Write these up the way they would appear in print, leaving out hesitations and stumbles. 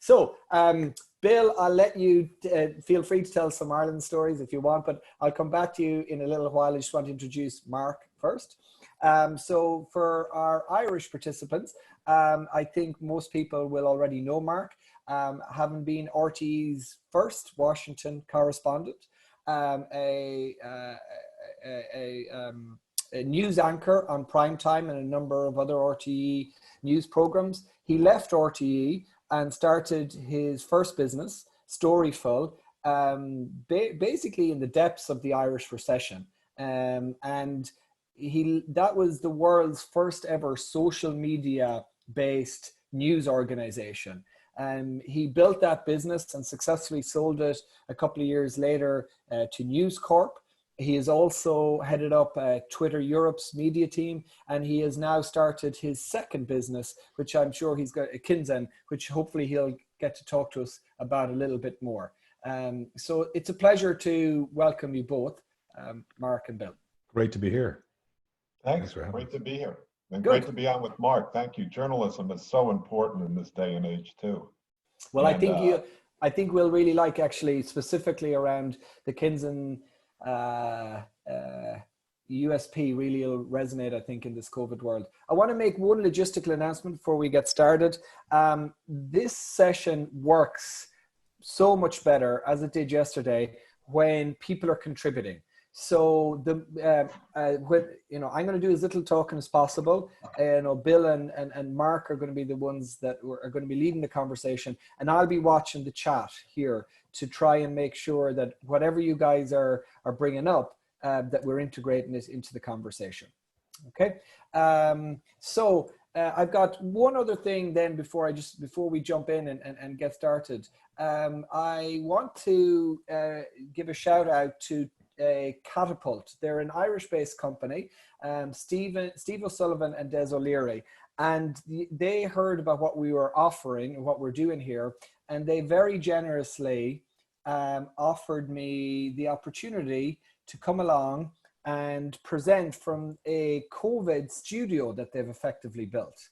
So, Bill, I'll let you feel free to tell some Ireland stories if you want, but I'll come back to you in a little while. I just want to introduce Mark first. So for our Irish participants, I think most people will already know Mark, having been RTE's first Washington correspondent, a news anchor on primetime and a number of other RTE news programs. He left RTE and started his first business, Storyful, basically in the depths of the Irish recession. And that was the world's first ever social media based news organization. He built that business and successfully sold it a couple of years later to News Corp. He has also headed up Twitter Europe's media team, and he has now started his second business, which I'm sure he's got, Kinzen, which hopefully he'll get to talk to us about a little bit more. So it's a pleasure to welcome you both, Mark and Bill. Great to be here. Thanks. Great to be here. And great to be on with Mark. Thank you. Journalism is so important in this day and age too. Well, and, I think we'll really like, actually, specifically around the Kinzen USP really will resonate, I think, in this COVID world. I want to make one logistical announcement before we get started. This session works so much better, as it did yesterday, when people are contributing. So I'm going to do as little talking as possible. Bill and Mark are going to be the ones that are going to be leading the conversation, and I'll be watching the chat here to try and make sure that whatever you guys are bringing up, that we're integrating it into the conversation. Okay. So I've got one other thing then before we jump in and get started. I want to give a shout out to Catapult. They're an Irish-based company, Steve O'Sullivan and Des O'Leary, and they heard about what we were offering and what we're doing here, and they very generously offered me the opportunity to come along and present from a COVID studio that they've effectively built,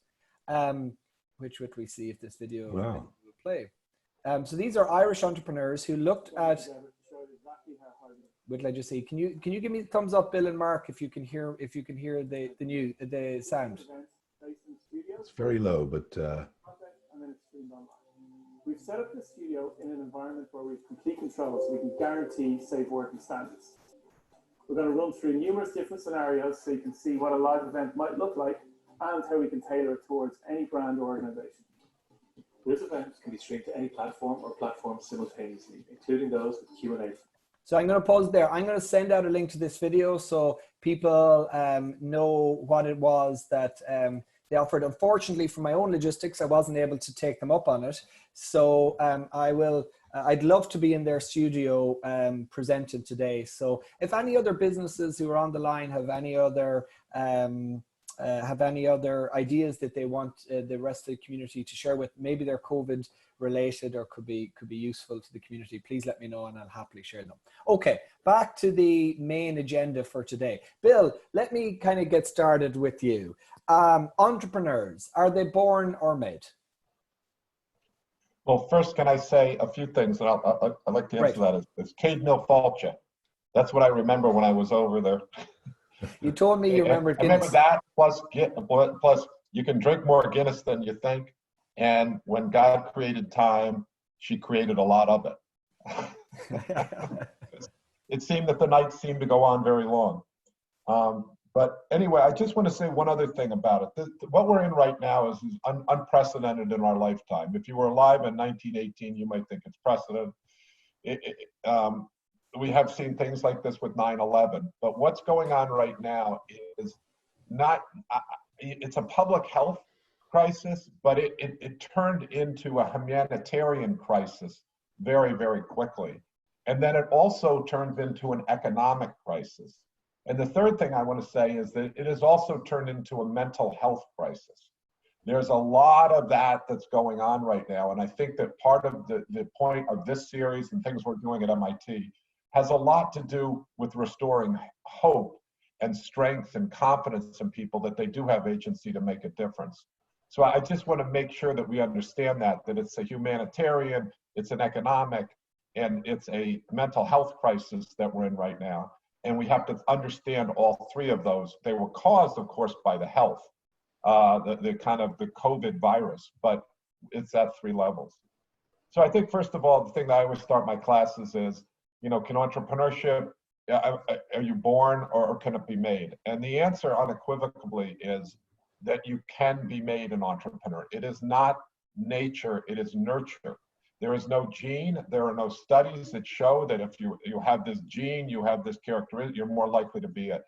which we see if this video will play. So these are Irish entrepreneurs who looked at. Wait till I just see. Can you give me a thumbs up, Bill and Mark, if you can hear the sound? It's very low, but we've set up the studio in an environment where we have complete control, so we can guarantee safe working standards. We're going to run through numerous different scenarios so you can see what a live event might look like and how we can tailor it towards any brand or organization. This event can be streamed to any platform or platforms simultaneously, including those with Q&A. So I'm going to pause there. I'm going to send out a link to this video so people know what it was that they offered. Unfortunately, for my own logistics, I wasn't able to take them up on it. So I'd love to be in their studio presented today. So if any other businesses who are on the line have any other ideas that they want the rest of the community to share with, maybe they're COVID related or could be useful to the community, please let me know and I'll happily share them. Okay, back to the main agenda for today. Bill, let me kind of get started with you. Entrepreneurs, are they born or made? Well, first, can I say a few things, and I'd like to answer that as Cade Mill Falcha. That's what I remember when I was over there. You told me you remembered Guinness. I remember that, plus you can drink more Guinness than you think. And when God created time, she created a lot of it. It seemed that the nights seemed to go on very long. But anyway, I just want to say one other thing about it. What we're in right now is unprecedented in our lifetime. If you were alive in 1918, you might think it's precedent. We have seen things like this with 9/11. But what's going on right now is it's a public health crisis, but it turned into a humanitarian crisis very, very quickly. And then it also turned into an economic crisis. And the third thing I want to say is that it has also turned into a mental health crisis. There's a lot of that's going on right now. And I think that part of the point of this series and things we're doing at MIT has a lot to do with restoring hope and strength and confidence in people that they do have agency to make a difference. So I just want to make sure that we understand that it's a humanitarian, it's an economic, and it's a mental health crisis that we're in right now. And we have to understand all three of those. They were caused, of course, by the health, the kind of the COVID virus, but it's at three levels. So I think, first of all, the thing that I always start my classes is, can entrepreneurship, are you born or can it be made? And the answer unequivocally is that you can be made an entrepreneur. It is not nature, it is nurture. There is no gene. There are no studies that show that if you have this gene, you have this characteristic, you're more likely to be it.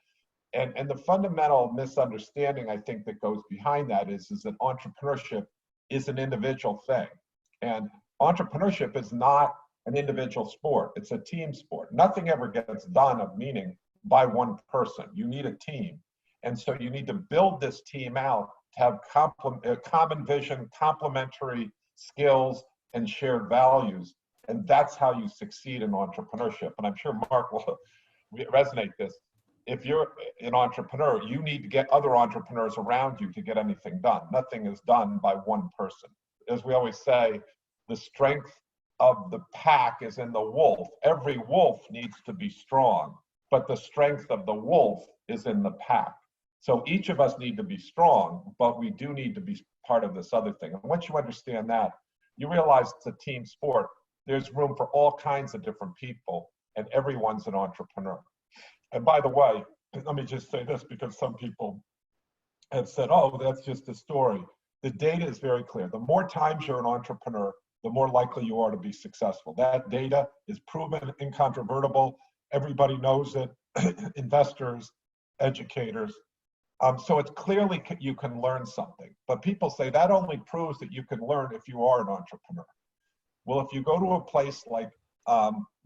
And the fundamental misunderstanding, I think, that goes behind that is that entrepreneurship is an individual thing. And entrepreneurship is not an individual sport. It's a team sport. Nothing ever gets done of meaning by one person. You need a team. And so you need to build this team out to have common vision, complementary skills, and shared values. And that's how you succeed in entrepreneurship. And I'm sure Mark will resonate this. If you're an entrepreneur, you need to get other entrepreneurs around you to get anything done. Nothing is done by one person. As we always say, the strength of the pack is in the wolf. Every wolf needs to be strong, but the strength of the wolf is in the pack. So each of us need to be strong, but we do need to be part of this other thing. And once you understand that, you realize it's a team sport. There's room for all kinds of different people, and everyone's an entrepreneur. And by the way, let me just say this, because some people have said, oh, that's just a story. The data is very clear. The more times you're an entrepreneur, the more likely you are to be successful. That data is proven, incontrovertible. Everybody knows it, investors, educators. So it's clearly you can learn something. But people say that only proves that you can learn if you are an entrepreneur. Well, if you go to a place like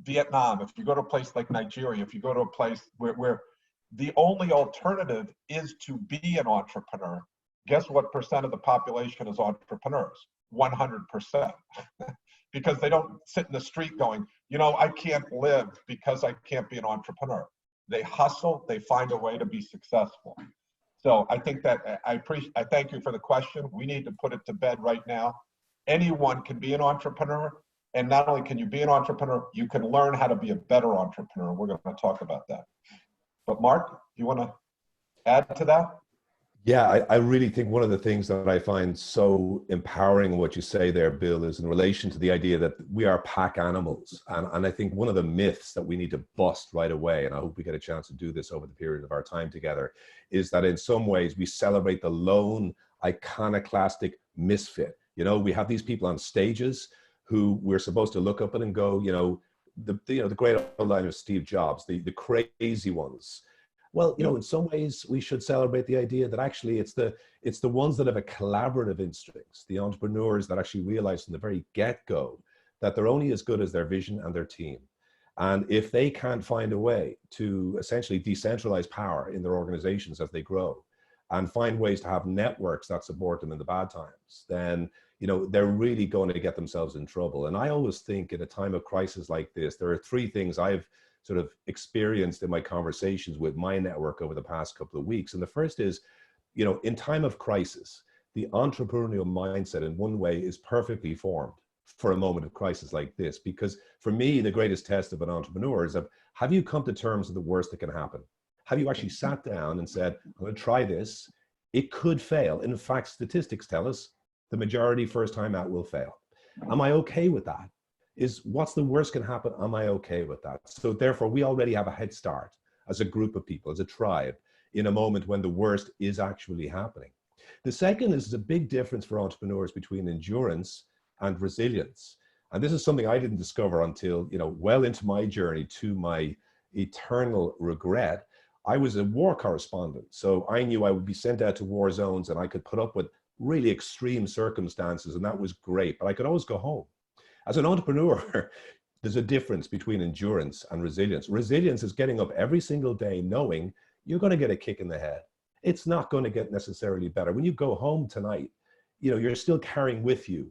Vietnam, if you go to a place like Nigeria, if you go to a place where the only alternative is to be an entrepreneur, guess what percent of the population is entrepreneurs? 100%. Because they don't sit in the street going, I can't live because I can't be an entrepreneur. They hustle, they find a way to be successful. So I think that I thank you for the question. We need to put it to bed right now. Anyone can be an entrepreneur. And not only can you be an entrepreneur, you can learn how to be a better entrepreneur. We're going to talk about that. But Mark, do you want to add to that? Yeah, I really think one of the things that I find so empowering in what you say there, Bill, is in relation to the idea that we are pack animals. And I think one of the myths that we need to bust right away, and I hope we get a chance to do this over the period of our time together, is that in some ways we celebrate the lone, iconoclastic misfit. We have these people on stages who we're supposed to look up at and go, the great old line of Steve Jobs, the crazy ones. Well, in some ways we should celebrate the idea that actually it's the ones that have a collaborative instincts, the entrepreneurs that actually realize from the very get-go that they're only as good as their vision and their team. And if they can't find a way to essentially decentralize power in their organizations as they grow and find ways to have networks that support them in the bad times, then they're really going to get themselves in trouble. And I always think in a time of crisis like this, there are three things I've sort of experienced in my conversations with my network over the past couple of weeks. And the first is, in time of crisis, the entrepreneurial mindset in one way is perfectly formed for a moment of crisis like this. Because for me, the greatest test of an entrepreneur is have you come to terms with the worst that can happen? Have you actually sat down and said, I'm going to try this. It could fail. In fact, statistics tell us the majority first time out will fail. Am I okay with that? What's the worst can happen? Am I okay with that? So therefore, we already have a head start as a group of people, as a tribe, in a moment when the worst is actually happening. The second is a big difference for entrepreneurs between endurance and resilience. And this is something I didn't discover until, well into my journey, to my eternal regret. I was a war correspondent, so I knew I would be sent out to war zones and I could put up with really extreme circumstances, and that was great, but I could always go home. As an entrepreneur, there's a difference between endurance and resilience. Resilience is getting up every single day knowing you're going to get a kick in the head. It's not going to get necessarily better. When you go home tonight, you're still carrying with you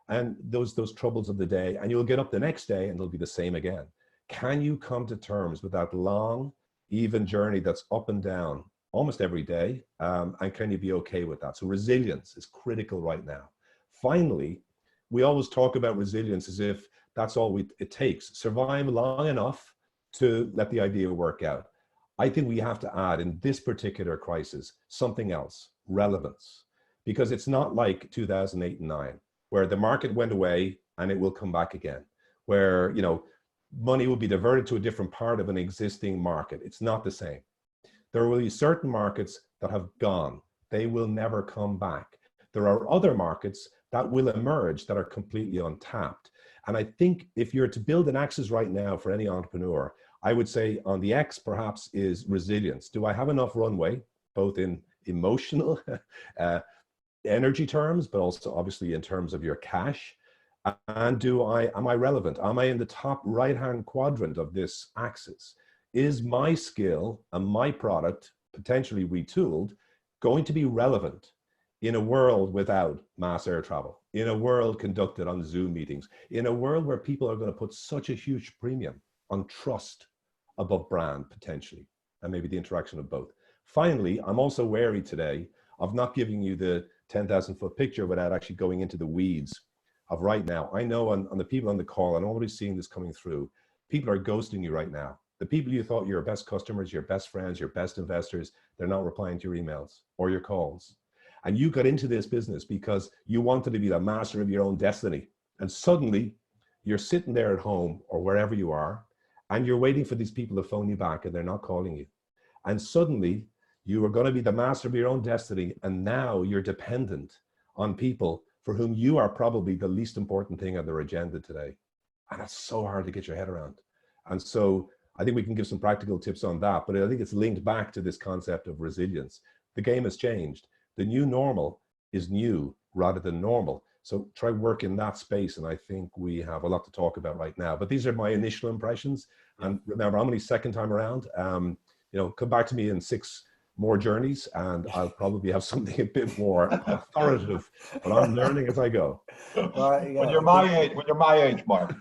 and those troubles of the day, and you'll get up the next day and it'll be the same again. Can you come to terms with that long, even journey that's up and down almost every day? And can you be okay with that? So resilience is critical right now. Finally, we always talk about resilience as if that's all it takes. Survive long enough to let the idea work out. I think we have to add in this particular crisis something else, relevance, because it's not like 2008 and 9, where the market went away and it will come back again, where, you know, money will be diverted to a different part of an existing market. It's not the same. There will be certain markets that have gone. They will never come back. There are other markets that will emerge that are completely untapped. And I think if you're to build an axis right now for any entrepreneur, I would say on the X perhaps is resilience. Do I have enough runway, both in emotional energy terms, but also obviously in terms of your cash? And am I relevant? Am I in the top right-hand quadrant of this axis? Is my skill and my product, potentially retooled, going to be relevant in a world without mass air travel, in a world conducted on Zoom meetings, in a world where people are going to put such a huge premium on trust above brand, potentially, and maybe the interaction of both? Finally, I'm also wary today of not giving you the 10,000-foot picture without actually going into the weeds of right now. I know on the people on the call, and already seeing this coming through, people are ghosting you right now. The people you thought your best customers, your best friends, your best investors, they're not replying to your emails or your calls. And you got into this business because you wanted to be the master of your own destiny. And suddenly you're sitting there at home or wherever you are, and you're waiting for these people to phone you back and they're not calling you. And suddenly you are going to be the master of your own destiny. And now you're dependent on people for whom you are probably the least important thing on their agenda today. And that's so hard to get your head around. And so I think we can give some practical tips on that, but I think it's linked back to this concept of resilience. The game has changed. The new normal is new rather than normal. So try work in that space. And I think we have a lot to talk about right now, but these are my initial impressions. And remember, I'm only second time around. You know, come back to me in 6 more journeys and I'll probably have something a bit more authoritative, but I'm learning as I go. When you're my age, Mark.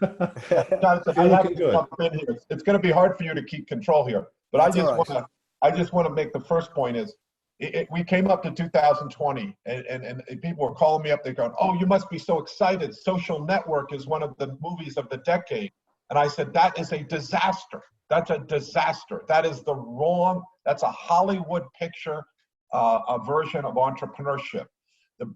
Jonathan, I have to jump in here. It's going to be hard for you to keep control here, but I just want to make the first point is, we came up to 2020 and people were calling me up. They're going, "Oh, you must be so excited. Social Network is one of the movies of the decade." And I said, that is a disaster. That's a disaster. That is that's a Hollywood picture, a version of entrepreneurship.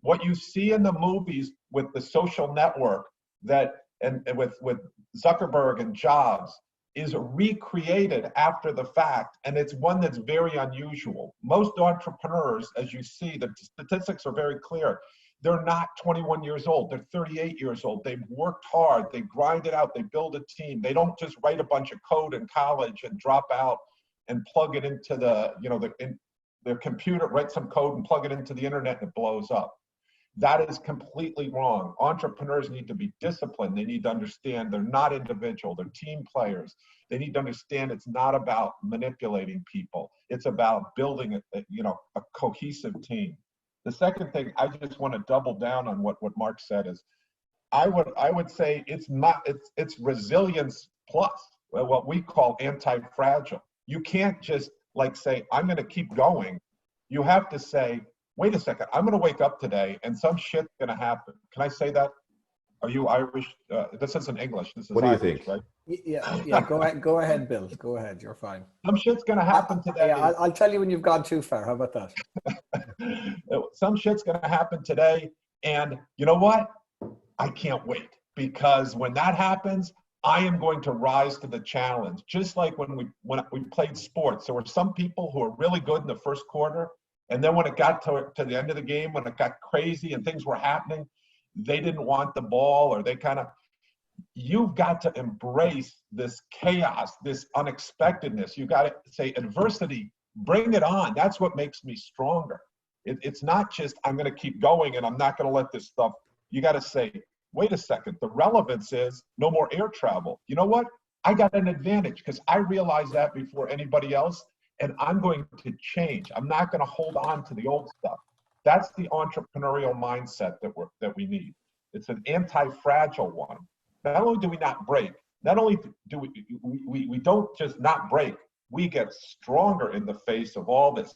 What you see in the movies with the Social Network and with Zuckerberg and Jobs is recreated after the fact, and it's one that's very unusual. Most entrepreneurs, as you see, the statistics are very clear. They're not 21 years old, they're 38 years old. They've worked hard, they grind it out, they build a team. They don't just write a bunch of code in college and drop out and plug it into their computer, write some code and plug it into the internet and it blows up. That is completely wrong. Entrepreneurs need to be disciplined. They need to understand they're not individual, they're team players. They need to understand it's not about manipulating people. It's about building a cohesive team. The second thing, I just want to double down on what Mark said is, I would say it's resilience plus, what we call anti-fragile. You can't just say, I'm going to keep going. You have to say, wait a second, I'm going to wake up today and some shit's going to happen. Can I say that? Are you Irish? This isn't English. This is what do you Irish, think? Right? Yeah. Go ahead, Bill. Go ahead. You're fine. Some shit's going to happen today. Yeah, I'll tell you when you've gone too far. How about that? Some shit's going to happen today. And you know what? I can't wait, because when that happens, I am going to rise to the challenge. Just like when we played sports, there were some people who were really good in the first quarter. And then when it got to the end of the game, when it got crazy and things were happening, they didn't want the ball, or you've got to embrace this chaos, this unexpectedness. You got to say, adversity, bring it on. That's what makes me stronger. It's not just, I'm going to keep going and I'm not going to let this stuff. You got to say, wait a second. The relevance is no more air travel. You know what? I got an advantage because I realized that before anybody else, and I'm going to change. I'm not going to hold on to the old stuff. That's the entrepreneurial mindset that we need. It's an anti-fragile one. Not only do we not break, not only do we don't just not break, we get stronger in the face of all this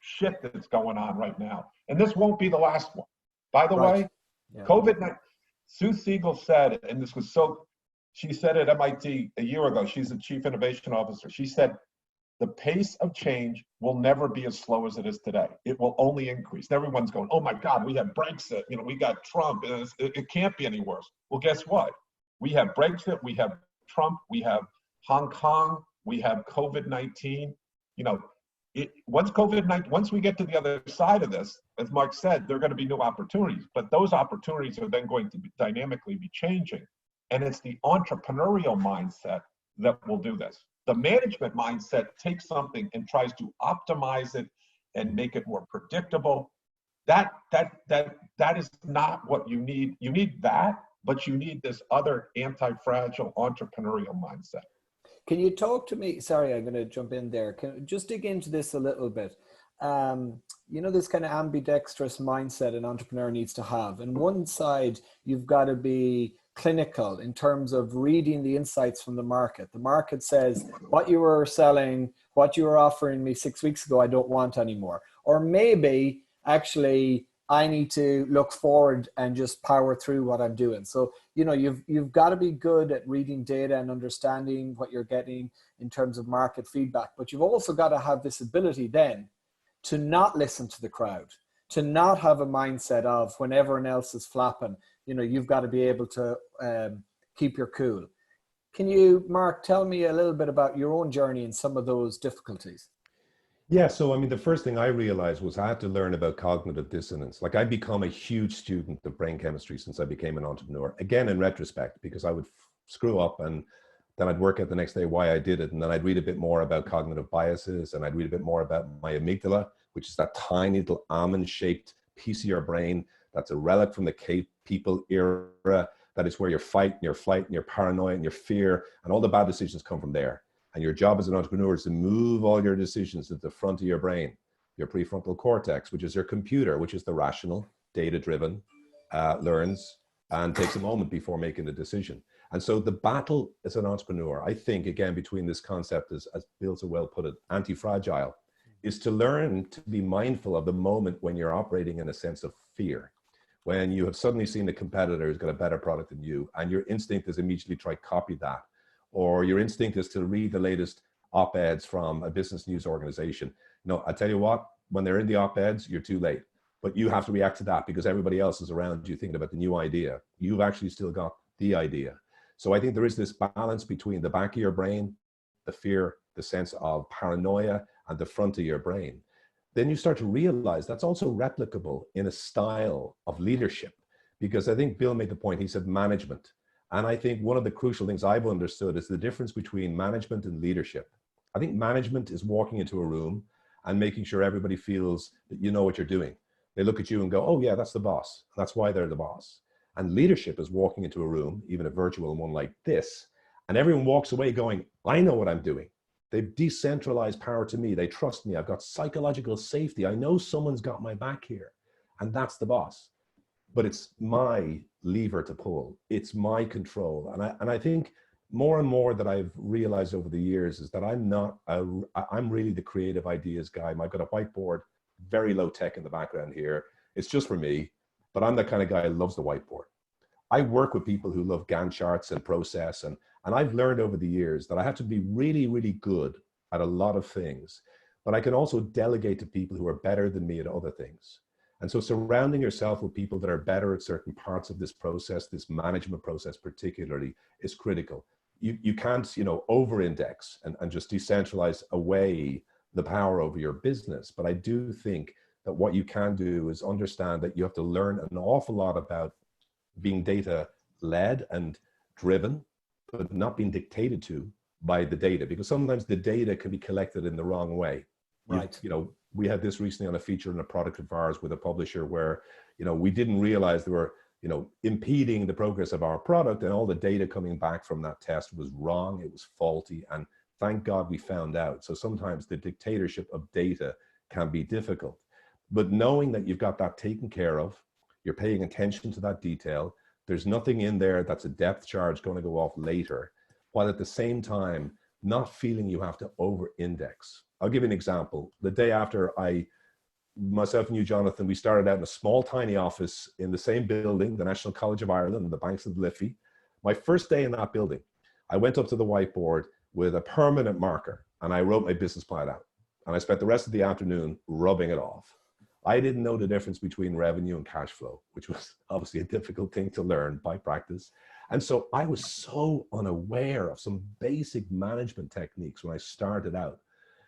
shit that's going on right now. And this won't be the last one. By the way, Yeah. COVID-19, Sue Siegel said, and this was so, she said at MIT a year ago, she's the chief innovation officer. She said, the pace of change will never be as slow as it is today. It will only increase. Everyone's going, oh my God, we have Brexit, we got Trump, it can't be any worse. Well, guess what? We have Brexit, we have Trump, we have Hong Kong, we have COVID-19. Once we get to the other side of this, as Mark said, there are going to be new opportunities, but those opportunities are then going to dynamically be changing. And it's the entrepreneurial mindset that will do this. The management mindset takes something and tries to optimize it and make it more predictable. That is not what you need. You need that, but you need this other anti-fragile entrepreneurial mindset. Can you talk to me? Sorry, I'm going to jump in there. Can just dig into this a little bit. This kind of ambidextrous mindset an entrepreneur needs to have. On one side, you've got to be clinical in terms of reading the insights from the market. The market says, what you were selling, what you were offering me 6 weeks ago, I don't want anymore. Or maybe actually I need to look forward and just power through what I'm doing. So, you've got to be good at reading data and understanding what you're getting in terms of market feedback. But you've also got to have this ability then to not listen to the crowd, to not have a mindset of when everyone else is flapping, you've got to be able to keep your cool. Can you, Mark, tell me a little bit about your own journey and some of those difficulties? Yeah, so the first thing I realized was I had to learn about cognitive dissonance. Like, I'd become a huge student of brain chemistry since I became an entrepreneur. Again, in retrospect, because I would screw up and then I'd work out the next day why I did it. And then I'd read a bit more about cognitive biases, and I'd read a bit more about my amygdala, which is that tiny little almond-shaped piece of your brain that's a relic from the cave people era. That is where your fight and your flight and your paranoia and your fear and all the bad decisions come from there. And your job as an entrepreneur is to move all your decisions to the front of your brain, your prefrontal cortex, which is your computer, which is the rational, data-driven, learns and takes a moment before making the decision. And so the battle as an entrepreneur, I think, again, between this concept, as Bill so well put it, anti-fragile, is to learn to be mindful of the moment when you're operating in a sense of fear. When you have suddenly seen a competitor who's got a better product than you, and your instinct is immediately try to copy that. Or your instinct is to read the latest op-eds from a business news organization. No, I tell you what, when they're in the op-eds, you're too late. But you have to react to that because everybody else is around you thinking about the new idea. You've actually still got the idea. So I think there is this balance between the back of your brain, the fear, the sense of paranoia, and the front of your brain. Then you start to realize that's also replicable in a style of leadership. Because I think Bill made the point, he said management. And I think one of the crucial things I've understood is the difference between management and leadership. I think management is walking into a room and making sure everybody feels that you know what you're doing. They look at you and go, oh yeah, that's the boss. That's why they're the boss. And leadership is walking into a room, even a virtual one like this, and everyone walks away going, I know what I'm doing. They've decentralized power to me. They trust me. I've got psychological safety. I know someone's got my back here. And that's the boss. But it's my lever to pull. It's my control. And I think more and more that I've realized over the years is that I'm really the creative ideas guy. I've got a whiteboard, very low tech in the background here. It's just for me, but I'm the kind of guy who loves the whiteboard. I work with people who love Gantt charts and process. And I've learned over the years that I have to be really, really good at a lot of things, but I can also delegate to people who are better than me at other things. And so surrounding yourself with people that are better at certain parts of this process, this management process particularly, is critical. You can't, over-index and just decentralize away the power over your business. But I do think that what you can do is understand that you have to learn an awful lot about being data-led and driven, but not being dictated to by the data, because sometimes the data can be collected in the wrong way. Right. We had this recently on a feature in a product of ours with a publisher where, we didn't realize they were, impeding the progress of our product, and all the data coming back from that test was wrong. It was faulty. And thank God we found out. So sometimes the dictatorship of data can be difficult, but knowing that you've got that taken care of, you're paying attention to that detail. There's nothing in there that's a depth charge going to go off later, while at the same time, not feeling you have to over-index. I'll give you an example. The day after I myself and you, Jonathan, we started out in a small, tiny office in the same building, the National College of Ireland, on the banks of the Liffey. My first day in that building, I went up to the whiteboard with a permanent marker and I wrote my business plan out. And I spent the rest of the afternoon rubbing it off. I didn't know the difference between revenue and cash flow, which was obviously a difficult thing to learn by practice. And so I was so unaware of some basic management techniques when I started out.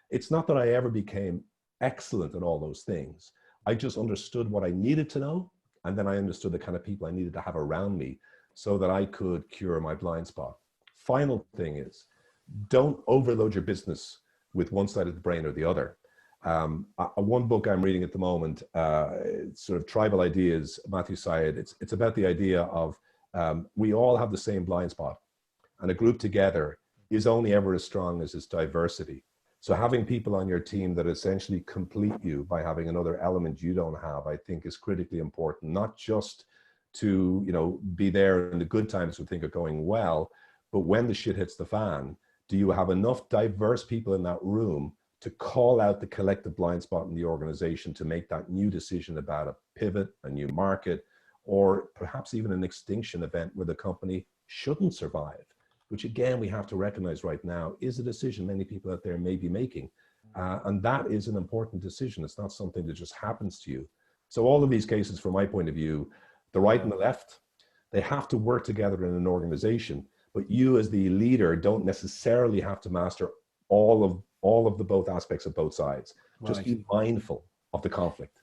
It's not that I ever became excellent at all those things. I just understood what I needed to know. And then I understood the kind of people I needed to have around me so that I could cure my blind spot. Final thing is, don't overload your business with one side of the brain or the other. One book I'm reading at the moment, sort of Tribal Ideas, Matthew Syed, it's about the idea of we all have the same blind spot, and a group together is only ever as strong as its diversity. So having people on your team that essentially complete you by having another element you don't have, I think is critically important, not just to, you know, be there in the good times when things are going well, but when the shit hits the fan, do you have enough diverse people in that room to call out the collective blind spot in the organization to make that new decision about a pivot, a new market, or perhaps even an extinction event where the company shouldn't survive, which again, we have to recognize right now is a decision many people out there may be making. And that is an important decision. It's not something that just happens to you. So all of these cases, from my point of view, the right and the left, they have to work together in an organization, but you as the leader don't necessarily have to master all of the both aspects of both sides. Right. Just be mindful of the conflict.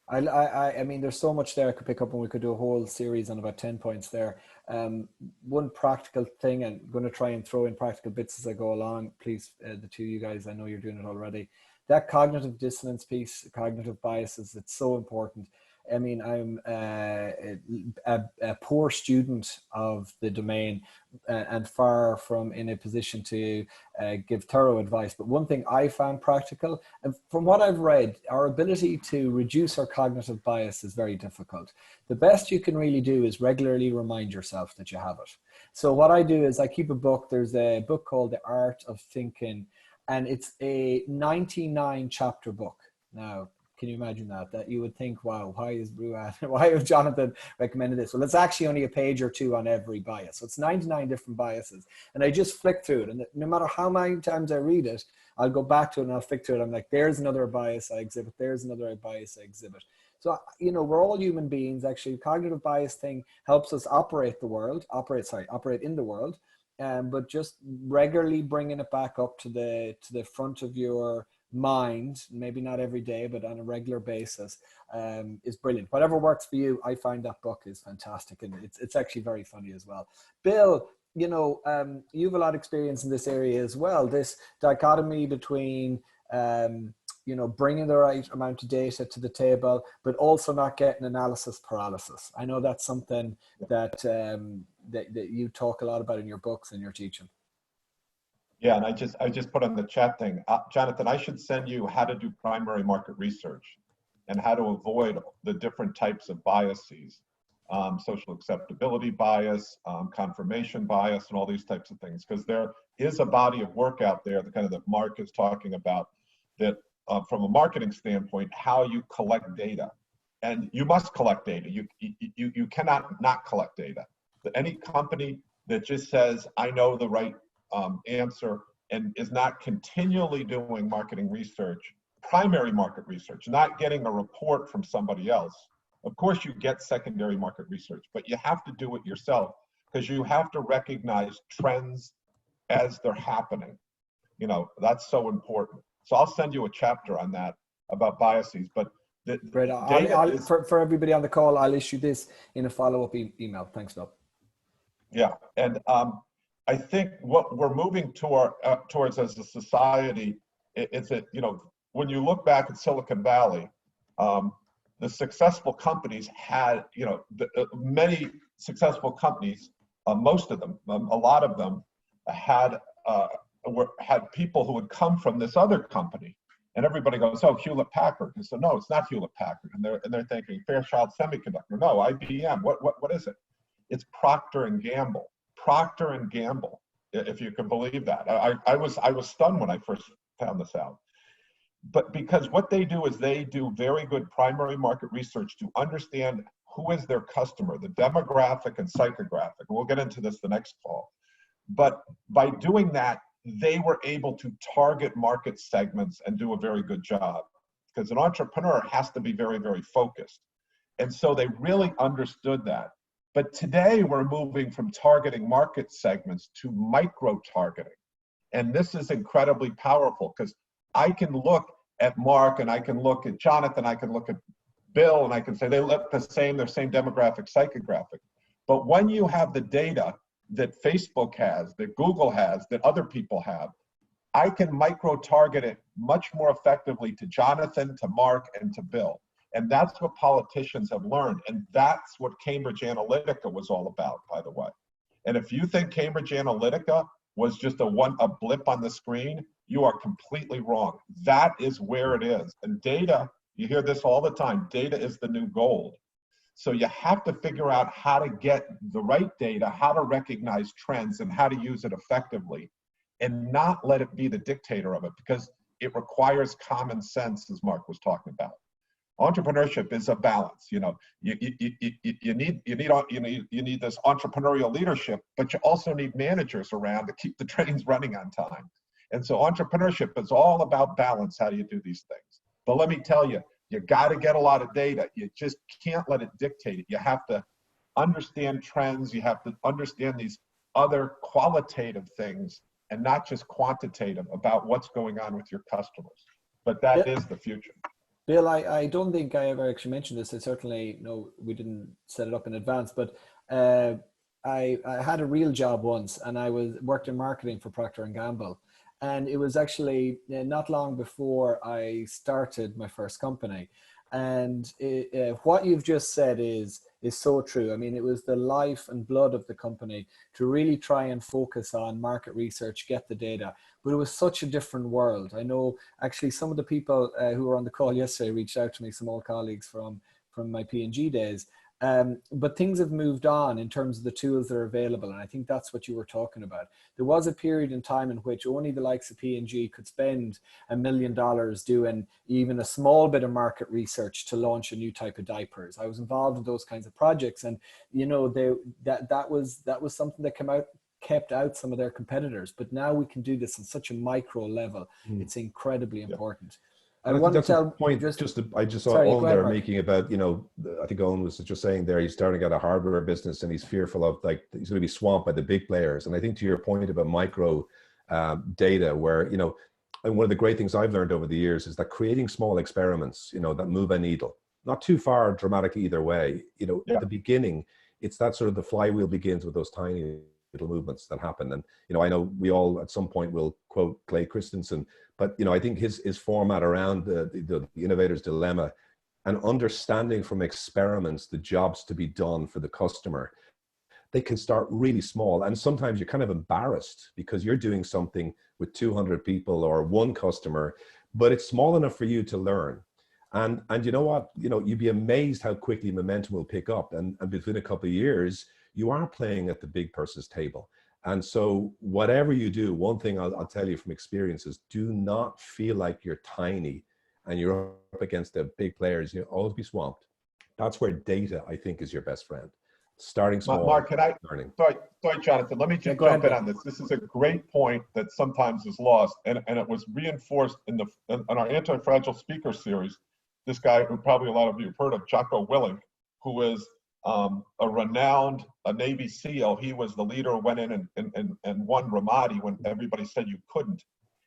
I mean, there's so much there I could pick up, and we could do a whole series on about 10 points there. One practical thing, I'm going to try and throw in practical bits as I go along. Please, the two of you guys, I know you're doing it already. That cognitive dissonance piece, cognitive biases, it's so important. I mean, I'm a poor student of the domain and far from in a position to give thorough advice. But one thing I found practical, and from what I've read, our ability to reduce our cognitive bias is very difficult. The best you can really do is regularly remind yourself that you have it. So what I do is I keep a book. There's a book called The Art of Thinking, and it's a 99 chapter book. Now, can you imagine that you would think, wow, why is Ruane, why has Jonathan recommended this? Well, it's actually only a page or two on every bias. So it's 99 different biases. And I just flick through it. And no matter how many times I read it, I'll go back to it and I'll flick through it. I'm like, there's another bias I exhibit. There's another bias I exhibit. So, you know, we're all human beings. Actually, cognitive bias thing helps us operate in the world. But just regularly bringing it back up to the front of your mind, maybe not every day, but on a regular basis, is brilliant. Whatever works for you, I find that book is fantastic, and it's actually very funny as well. Bill, you know, you have a lot of experience in this area as well. This dichotomy between, you know, bringing the right amount of data to the table, but also not getting analysis paralysis. I know that's something that that you talk a lot about in your books and your teaching. Yeah, and I just put on the chat thing, Jonathan, I should send you how to do primary market research and how to avoid the different types of biases, social acceptability bias, confirmation bias, and all these types of things. Because there is a body of work out there, the kind of that Mark is talking about, that from a marketing standpoint, how you collect data. And you must collect data. You cannot not collect data. Any company that just says, I know the right answer and is not continually doing marketing research, primary market research, not getting a report from somebody else. Of course you get secondary market research, but you have to do it yourself because you have to recognize trends as they're happening. You know, that's so important. So I'll send you a chapter on that about biases, but great. For everybody on the call, I'll issue this in a follow-up email. Thanks, Bill. Yeah, and I think what we're moving towards as a society is that, you know, when you look back at Silicon Valley, the successful companies had, you know, many successful companies, most of them, a lot of them had people who had come from this other company. And everybody goes, oh, Hewlett Packard. And so, no, it's not Hewlett Packard. And they're thinking Fairchild Semiconductor. No, IBM. What is it? It's Procter and Gamble. Procter and Gamble, if you can believe that. I was stunned when I first found this out. But because what they do is they do very good primary market research to understand who is their customer, the demographic and psychographic. We'll get into this the next call. But by doing that, they were able to target market segments and do a very good job, because an entrepreneur has to be very, very focused. And so they really understood that. But today we're moving from targeting market segments to micro targeting. And this is incredibly powerful, because I can look at Mark and I can look at Jonathan, I can look at Bill, and I can say they look the same, they're same demographic, psychographic. But when you have the data that Facebook has, that Google has, that other people have, I can micro-target it much more effectively to Jonathan, to Mark, and to Bill. And that's what politicians have learned. And that's what Cambridge Analytica was all about, by the way. And if you think Cambridge Analytica was just a blip on the screen, you are completely wrong. That is where it is. And data, you hear this all the time, data is the new gold. So you have to figure out how to get the right data, how to recognize trends, and how to use it effectively, and not let it be the dictator of it, because it requires common sense, as Mark was talking about. Entrepreneurship is a balance. You know, you need this entrepreneurial leadership, but you also need managers around to keep the trains running on time. And so entrepreneurship is all about balance. How do you do these things? But let me tell you, you got to get a lot of data. You just can't let it dictate it. You have to understand trends. You have to understand these other qualitative things and not just quantitative about what's going on with your customers. But that is the future. Bill, I don't think I ever actually mentioned this. I certainly, no, we didn't set it up in advance, but I had a real job once, and I worked in marketing for Procter & Gamble. And it was actually not long before I started my first company. And what you've just said is so true. I mean, it was the life and blood of the company to really try and focus on market research, get the data. But it was such a different world. I know actually some of the people who were on the call yesterday reached out to me, some old colleagues from my P&G days. But things have moved on in terms of the tools that are available. And I think that's what you were talking about. There was a period in time in which only the likes of P&G could spend $1 million doing even a small bit of market research to launch a new type of diapers. I was involved in those kinds of projects, and you know, that was something that kept out some of their competitors. But now we can do this on such a micro level. It's incredibly important. I want to tell point. I just saw Owen there making about, you know, I think Owen was just saying there, he's starting out a hardware business and he's fearful of, like, he's going to be swamped by the big players. And I think to your point about micro data, where, you know, and one of the great things I've learned over the years is that creating small experiments, you know, that move a needle, not too far dramatic either way. You know, at the beginning, it's that sort of the flywheel begins with those tiny little movements that happen. And, you know, I know we all at some point will quote Clay Christensen, but, you know, I think his format around the innovator's dilemma and understanding from experiments the jobs to be done for the customer, they can start really small. And sometimes you're kind of embarrassed because you're doing something with 200 people or one customer, but it's small enough for you to learn. And you know what, you know, you'd be amazed how quickly momentum will pick up. And within a couple of years, you are playing at the big person's table. And so whatever you do, one thing I'll tell you from experience is do not feel like you're tiny and you're up against the big players. You'll always be swamped. That's where data, I think, is your best friend. Starting small. Mark, can I, learning. Sorry, Jonathan, let me just jump in on this. This is a great point that sometimes is lost, and it was reinforced in our Anti-Fragile Speaker series. This guy, who probably a lot of you have heard of, Jocko Willink, who is a renowned Navy SEAL. He was the leader who went in and won Ramadi when everybody said you couldn't.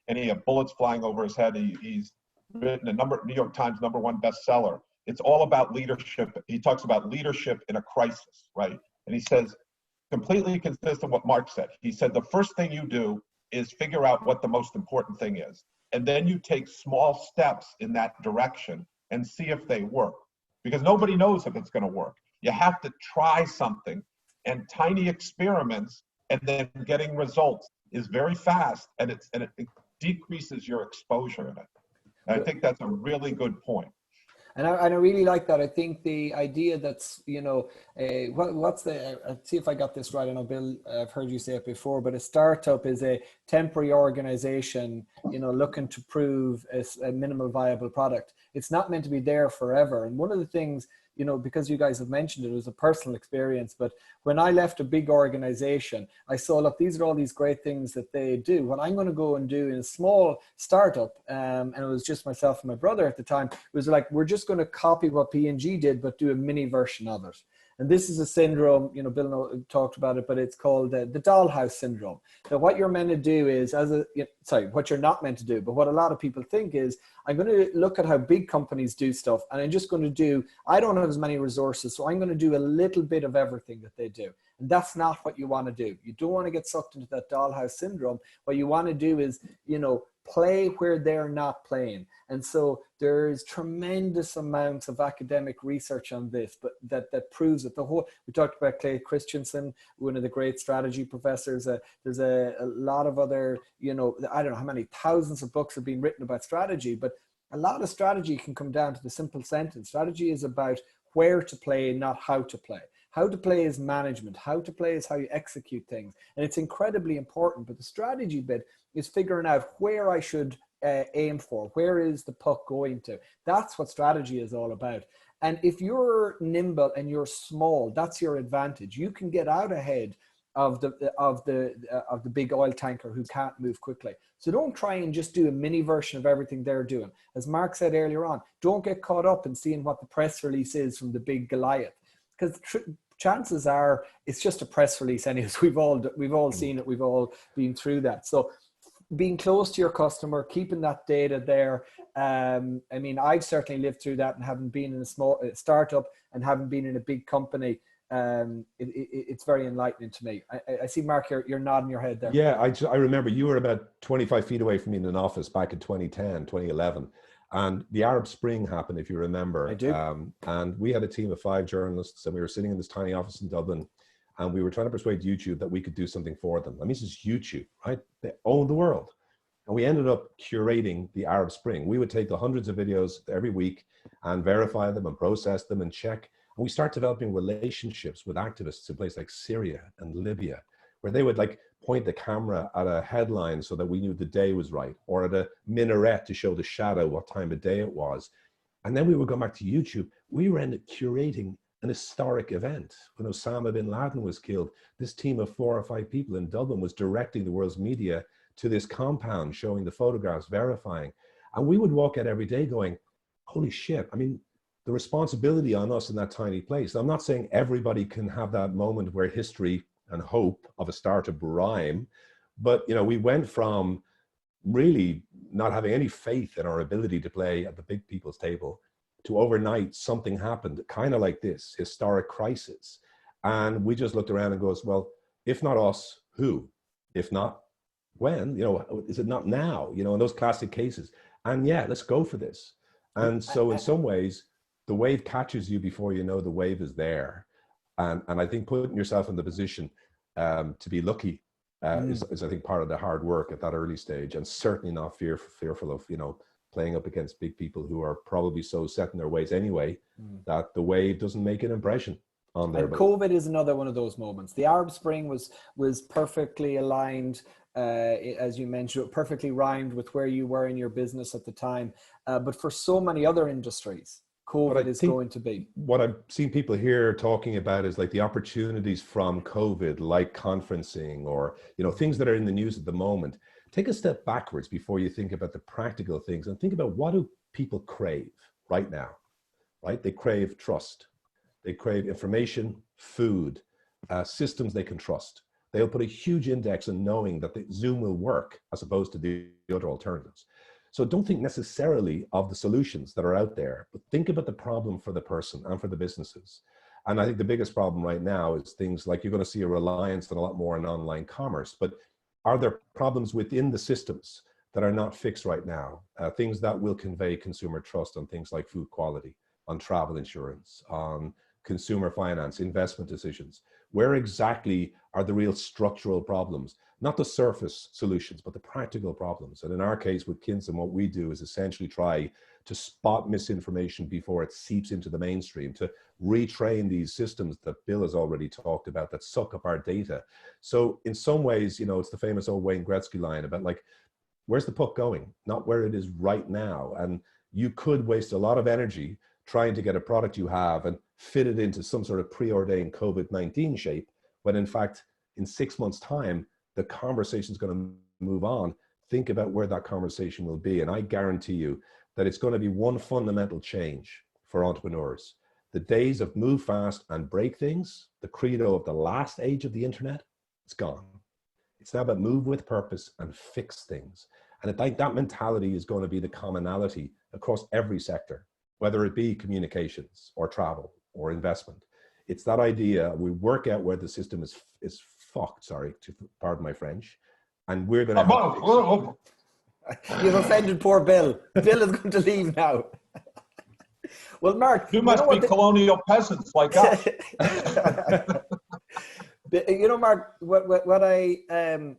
And he had bullets flying over his head. He's written a New York Times #1 bestseller. It's all about leadership. He talks about leadership in a crisis, right? And he says, completely consistent with what Mark said. He said, the first thing you do is figure out what the most important thing is. And then you take small steps in that direction and see if they work. Because nobody knows if it's going to work. You have to try something, and tiny experiments and then getting results is very fast, and it decreases your exposure in it. And I think that's a really good point. And I really like that. I think the idea that's, what's I'll see if I got this right. I know, Bill, I've heard you say it before, but a startup is a temporary organization, looking to prove a minimal viable product. It's not meant to be there forever. And one of the things, because you guys have mentioned it was a personal experience, but when I left a big organization, I saw, look, these are all these great things that they do. What I'm going to go and do in a small startup, and it was just myself and my brother at the time, it was like, we're just going to copy what P&G did, but do a mini version of it. And this is a syndrome, Bill talked about it, but it's called the Dollhouse Syndrome. Now, what you're meant to do is, what you're not meant to do, but what a lot of people think is, I'm going to look at how big companies do stuff, and I'm just going to I don't have as many resources, so I'm going to do a little bit of everything that they do. And that's not what you want to do. You don't want to get sucked into that Dollhouse Syndrome. What you want to do is, play where they're not playing. And so there's tremendous amounts of academic research on this, but that proves that we talked about Clay Christensen, one of the great strategy professors. There's a lot of other, I don't know how many thousands of books have been written about strategy, but a lot of strategy can come down to the simple sentence. Strategy is about where to play, not how to play. How to play is management. How to play is how you execute things. And it's incredibly important. But the strategy bit is figuring out where I should aim for. Where is the puck going to? That's what strategy is all about. And if you're nimble and you're small, that's your advantage. You can get out ahead of the big oil tanker who can't move quickly. So don't try and just do a mini version of everything they're doing. As Mark said earlier on, don't get caught up in seeing what the press release is from the big Goliath, because chances are it's just a press release anyways. We've all seen it. We've all been through that. So being close to your customer, keeping that data there. I've certainly lived through that, and having been in a small startup and having been in a big company, it's very enlightening to me. I see, Mark, you're nodding your head there. Yeah, I remember you were about 25 feet away from me in an office back in 2010, 2011. And the Arab Spring happened, if you remember. I do. And we had a team of 5 journalists, and we were sitting in this tiny office in Dublin, and we were trying to persuade YouTube that we could do something for them. This is YouTube, right? They own the world. And we ended up curating the Arab Spring. We would take the hundreds of videos every week and verify them and process them and check. And we start developing relationships with activists in places like Syria and Libya, where they would point the camera at a headline so that we knew the day was right, or at a minaret to show the shadow what time of day it was. And then we would go back to YouTube. We were curating an historic event. When Osama bin Laden was killed, this team of 4 or 5 people in Dublin was directing the world's media to this compound, showing the photographs, verifying. And we would walk out every day going, holy shit. The responsibility on us in that tiny place. I'm not saying everybody can have that moment where history and hope of a startup rhyme, but we went from really not having any faith in our ability to play at the big people's table to overnight something happened, kind of like this historic crisis, and we just looked around and goes, well, if not us, who? If not when? Is it not now? In those classic cases. And yeah, let's go for this. And so in some ways, the wave catches you before you know the wave is there. And I think putting yourself in the position to be lucky is I think part of the hard work at that early stage, and certainly not fearful of playing up against big people who are probably so set in their ways anyway that the wave doesn't make an impression on them. And COVID is another one of those moments. The Arab Spring was perfectly aligned, as you mentioned, perfectly rhymed with where you were in your business at the time. But for so many other industries, COVID is going to be. What I've seen people here talking about is the opportunities from COVID, like conferencing or, things that are in the news at the moment. Take a step backwards before you think about the practical things and think about, what do people crave right now, right? They crave trust. They crave information, food, systems they can trust. They'll put a huge index on knowing that the Zoom will work as opposed to the other alternatives. So don't think necessarily of the solutions that are out there, but think about the problem for the person and for the businesses. And I think the biggest problem right now is things like, you're going to see a reliance on a lot more on online commerce, but are there problems within the systems that are not fixed right now? Things that will convey consumer trust on things like food quality, on travel insurance, on consumer finance, investment decisions. Where exactly are the real structural problems, not the surface solutions, but the practical problems. And in our case with Kinsen, what we do is essentially try to spot misinformation before it seeps into the mainstream, to retrain these systems that Bill has already talked about that suck up our data. So in some ways, you know, it's the famous old Wayne Gretzky line about like, where's the puck going? Not where it is right now. And you could waste a lot of energy trying to get a product you have and fit it into some sort of preordained COVID-19 shape, when in fact, in 6 months' time, the conversation is going to move on. Think about where that conversation will be. And I guarantee you that it's going to be one fundamental change for entrepreneurs. The days of move fast and break things, the credo of the last age of the internet, it's gone. It's now about move with purpose and fix things. And I think that mentality is going to be the commonality across every sector, whether it be communications or travel or investment. It's that idea, we work out where the system is fucked, sorry, to pardon my French, and we're going to help fix it. You've offended poor Bill. Bill is going to leave now. Well, Mark, you must be colonial peasants like us. You know, Mark, what I and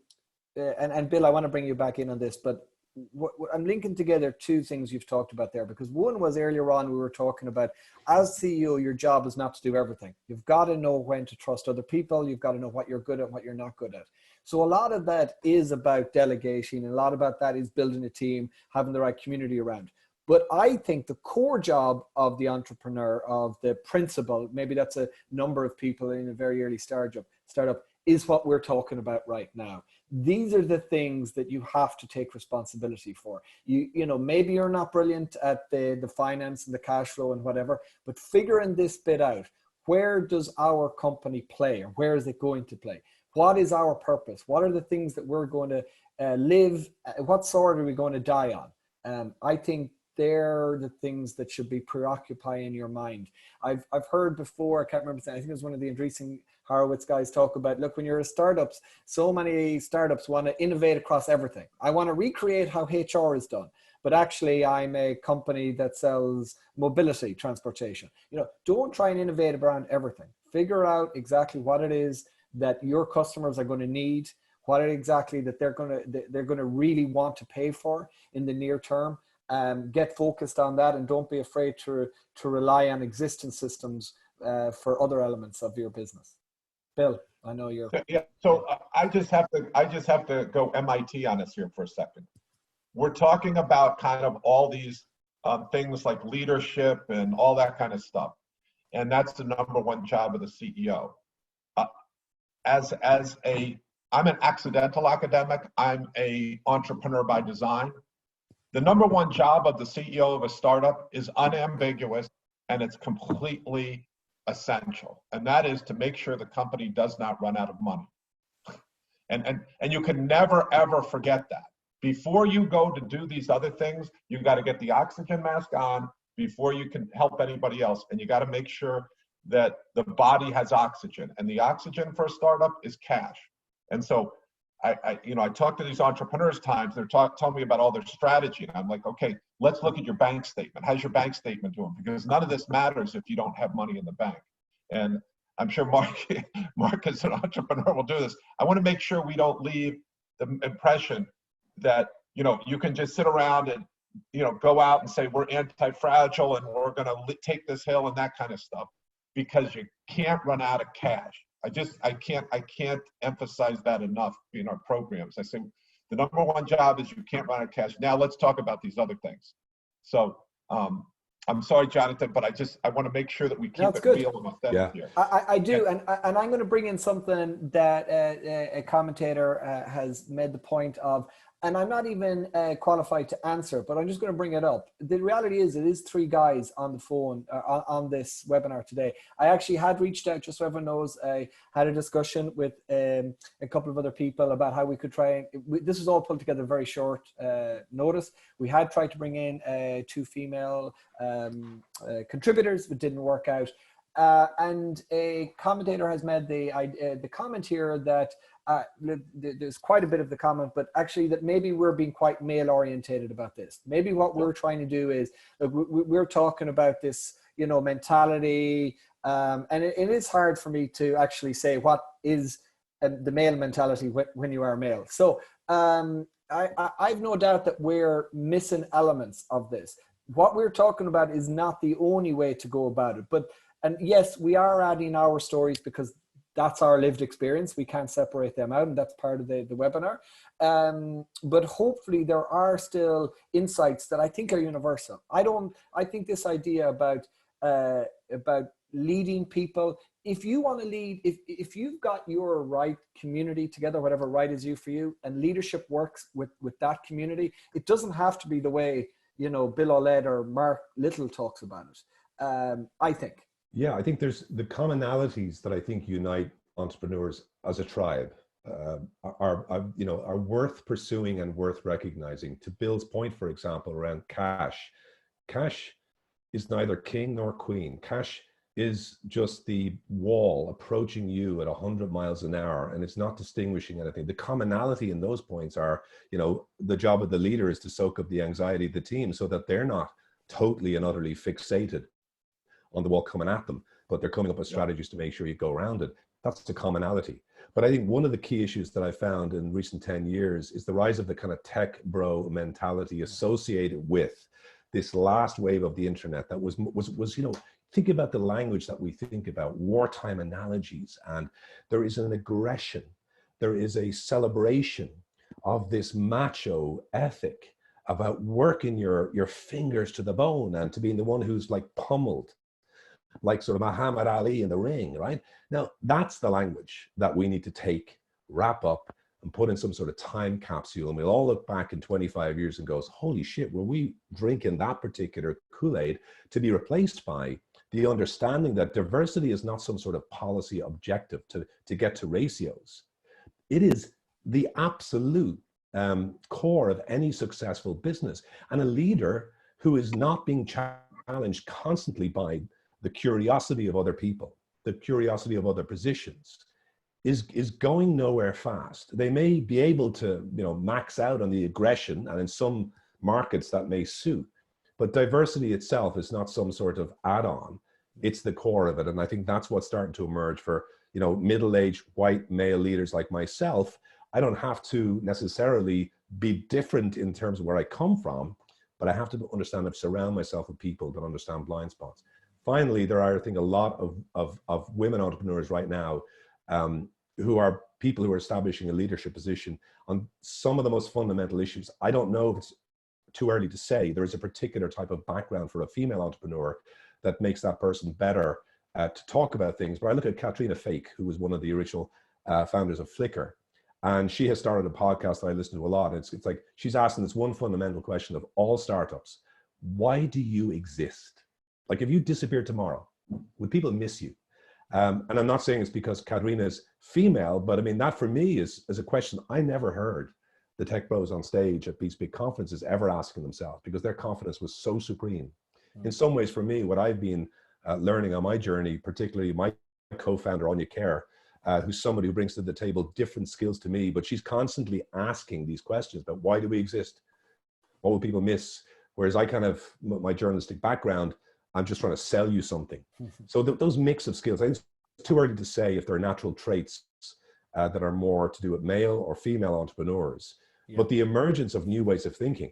Bill, I want to bring you back in on this, but what I'm linking together two things you've talked about there, because one was earlier on, we were talking about, as CEO, your job is not to do everything. You've got to know when to trust other people. You've got to know what you're good at and what you're not good at. So a lot of that is about delegating, and a lot about that is building a team, having the right community around. But I think the core job of the entrepreneur, of the principal, maybe that's a number of people in a very early startup, is what we're talking about right now. These are the things that you have to take responsibility for. You know, maybe you're not brilliant at the finance and the cash flow and whatever, but figuring this bit out. Where does our company play, or where is it going to play? What is our purpose? What are the things that we're going to live? What sword are we going to die on? I think they're the things that should be preoccupying your mind. I've heard before, I can't remember, I think it was one of the Andreessen Horowitz guys talk about, look, when you're a startup, so many startups want to innovate across everything. I want to recreate how HR is done, but actually I'm a company that sells mobility transportation. You know, don't try and innovate around everything. Figure out exactly what it is that your customers are going to need, what it exactly that they're going to really want to pay for in the near term. Get focused on that, and don't be afraid to rely on existing systems for other elements of your business. Bill, I know you're. Yeah. So I just have to go MIT on us here for a second. We're talking about kind of all these things like leadership and all that kind of stuff, and that's the number one job of the CEO. I'm an accidental academic. I'm a entrepreneur by design. The number one job of the CEO of a startup is unambiguous, and it's completely essential. And that is to make sure the company does not run out of money. And you can never, ever forget that. Before you go to do these other things, you got to get the oxygen mask on before you can help anybody else. And you got to make sure that the body has oxygen. And the oxygen for a startup is cash. And so I talk to these entrepreneurs times, they're telling me about all their strategy. And I'm like, okay, let's look at your bank statement. How's your bank statement doing? Because none of this matters if you don't have money in the bank. And I'm sure Mark as an entrepreneur will do this. I want to make sure we don't leave the impression that, you know, you can just sit around and, you know, go out and say we're anti-fragile and we're going to take this hill and that kind of stuff, because you can't run out of cash. I can't emphasize that enough in our programs. I say the number one job is you can't run out of cash. Now let's talk about these other things. So I'm sorry, Jonathan, but I want to make sure that we keep it real and authentic here. I do, and I'm going to bring in something that a commentator has made the point of, and I'm not even qualified to answer, but I'm just going to bring it up. The reality is, it is three guys on the phone on this webinar today. I actually had reached out, just so everyone knows, I had a discussion with a couple of other people about how we could try. This was all pulled together very short notice. We had tried to bring in two female contributors, but didn't work out. And a commentator has made the comment here that there's quite a bit of the comment, but actually that maybe we're being quite male orientated about this. Maybe what we're trying to do is, we're talking about this, you know, mentality, and it is hard for me to actually say what is the male mentality when you are male. So I've no doubt that we're missing elements of this. What we're talking about is not the only way to go about it. And yes, we are adding our stories because that's our lived experience. We can't separate them out, and that's part of the webinar. But hopefully there are still insights that I think are universal. I think this idea about leading people, if you want to lead, if you've got your right community together, whatever right is for you, and leadership works with that community, it doesn't have to be the way, you know, Bill Aulet or Mark Little talks about it. I think. Yeah, I think there's the commonalities that I think unite entrepreneurs as a tribe are worth pursuing and worth recognizing. To Bill's point, for example, around cash. Cash is neither king nor queen. Cash is just the wall approaching you at 100 miles an hour, and it's not distinguishing anything. The commonality in those points are, you know, the job of the leader is to soak up the anxiety of the team so that they're not totally and utterly fixated on the wall coming at them, but they're coming up with strategies to make sure you go around it. That's the commonality. But I think one of the key issues that I found in recent 10 years is the rise of the kind of tech bro mentality associated with this last wave of the internet that was, you know, think about the language that we think about, wartime analogies, and there is an aggression, there is a celebration of this macho ethic about working your fingers to the bone and to being the one who's like pummeled, like sort of Muhammad Ali in the ring, right? Now, that's the language that we need to take, wrap up, and put in some sort of time capsule. And we'll all look back in 25 years and goes, holy shit, were we drinking that particular Kool-Aid, to be replaced by the understanding that diversity is not some sort of policy objective to get to ratios. It is the absolute core of any successful business. And a leader who is not being challenged constantly by the curiosity of other people, the curiosity of other positions, is going nowhere fast. They may be able to, you know, max out on the aggression, and in some markets that may suit, but diversity itself is not some sort of add-on. It's the core of it. And I think that's what's starting to emerge for, you know, middle-aged white male leaders like myself. I don't have to necessarily be different in terms of where I come from, but I have to understand and surround myself with people that understand blind spots. Finally, there are, I think, a lot of women entrepreneurs right now who are people who are establishing a leadership position on some of the most fundamental issues. I don't know if it's too early to say. There is a particular type of background for a female entrepreneur that makes that person better to talk about things. But I look at Katrina Fake, who was one of the original founders of Flickr, and she has started a podcast that I listen to a lot. It's like she's asking this one fundamental question of all startups: why do you exist? Like, if you disappeared tomorrow, would people miss you? And I'm not saying it's because Katrina is female, but I mean, that for me is a question I never heard the tech bros on stage at these big conferences ever asking themselves, because their confidence was so supreme. In some ways, for me, what I've been learning on my journey, particularly my co-founder, Anya Kerr, who's somebody who brings to the table different skills to me, but she's constantly asking these questions about why do we exist? What will people miss? Whereas I kind of, my journalistic background, I'm just trying to sell you something. So those mix of skills, I think it's too early to say if there are natural traits that are more to do with male or female entrepreneurs. Yeah. But the emergence of new ways of thinking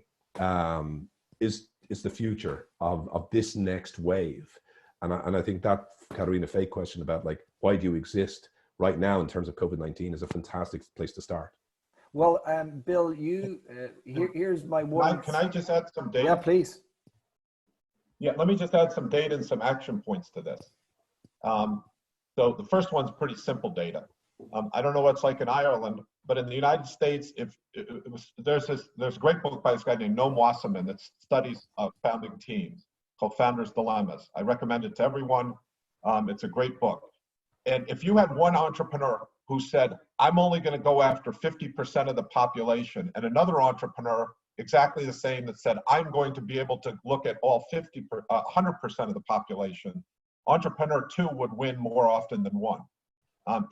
is the future of this next wave. And I think that Katarina Fake question about, like, why do you exist right now in terms of COVID-19 is a fantastic place to start. Well, Bill, you here's my one. Can I just add some data? Yeah, please. Yeah, let me just add some data and some action points to this. So the first one's pretty simple data. I don't know what it's like in Ireland, but in the United States, there's a great book by this guy named Noam Wasserman that studies founding teams called Founders' Dilemmas. I recommend it to everyone. It's a great book. And if you had one entrepreneur who said, I'm only going to go after 50% of the population, and another entrepreneur exactly the same that said, I'm going to be able to look at all 100% of the population, entrepreneur 2 would win more often than 1.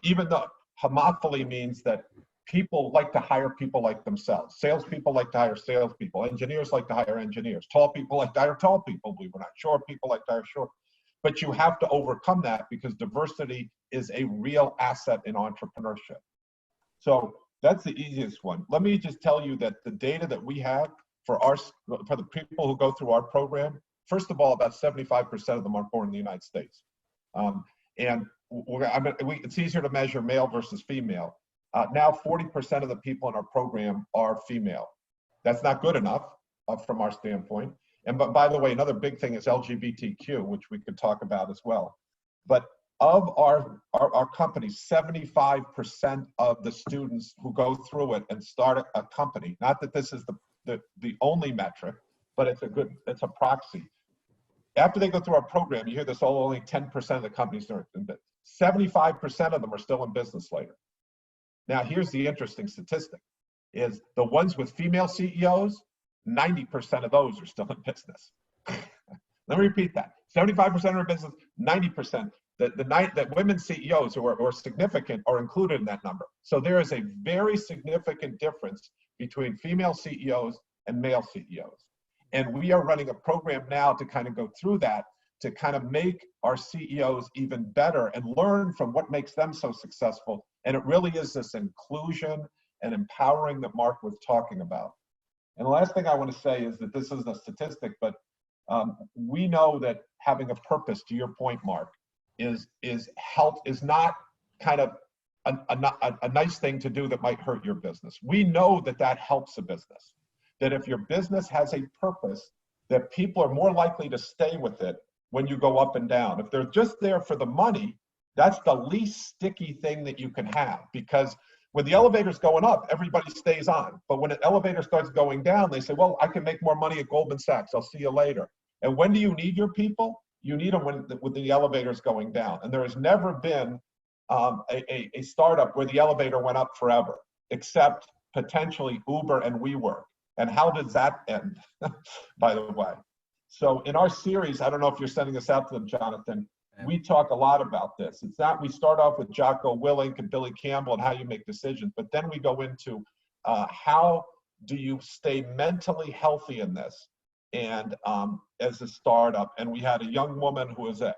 Even though homophily means that people like to hire people like themselves. Salespeople like to hire salespeople. Engineers like to hire engineers. Tall people like to hire tall people, believe it or not. Short people like to hire short. But you have to overcome that, because diversity is a real asset in entrepreneurship. So that's the easiest one. Let me just tell you that the data that we have for the people who go through our program, first of all, about 75% of them are born in the United States. And it's easier to measure male versus female. Now 40% of the people in our program are female. That's not good enough from our standpoint. And but by the way, another big thing is LGBTQ, which we could talk about as well. But of our company, 75% of the students who go through it and start a company, not that this is the only metric, but it's a proxy. After they go through our program, you hear this, only 10% of the companies are in business. 75% of them are still in business later. Now, here's the interesting statistic, is the ones with female CEOs, 90% of those are still in business. Let me repeat that. 75% are in business, 90%. That women CEOs who are significant are included in that number. So there is a very significant difference between female CEOs and male CEOs. And we are running a program now to kind of go through that, to kind of make our CEOs even better and learn from what makes them so successful. And it really is this inclusion and empowering that Mark was talking about. And the last thing I want to say is that this isn't a statistic, but we know that having a purpose, to your point, Mark, is not kind of a nice thing to do that might hurt your business. We know that helps a business. That if your business has a purpose, that people are more likely to stay with it when you go up and down. If they're just there for the money, that's the least sticky thing that you can have, because when the elevator's going up, everybody stays on. But when an elevator starts going down, they say, well, I can make more money at Goldman Sachs. I'll see you later. And when do you need your people? You need them when the elevator's going down. And there has never been a startup where the elevator went up forever, except potentially Uber and WeWork. And how does that end, by the way? So in our series, I don't know if you're sending this out to them, Jonathan, we talk a lot about this. It's not, we start off with Jocko Willink and Billy Campbell and how you make decisions, but then we go into how do you stay mentally healthy in this? And as a startup, and we had a young woman who was an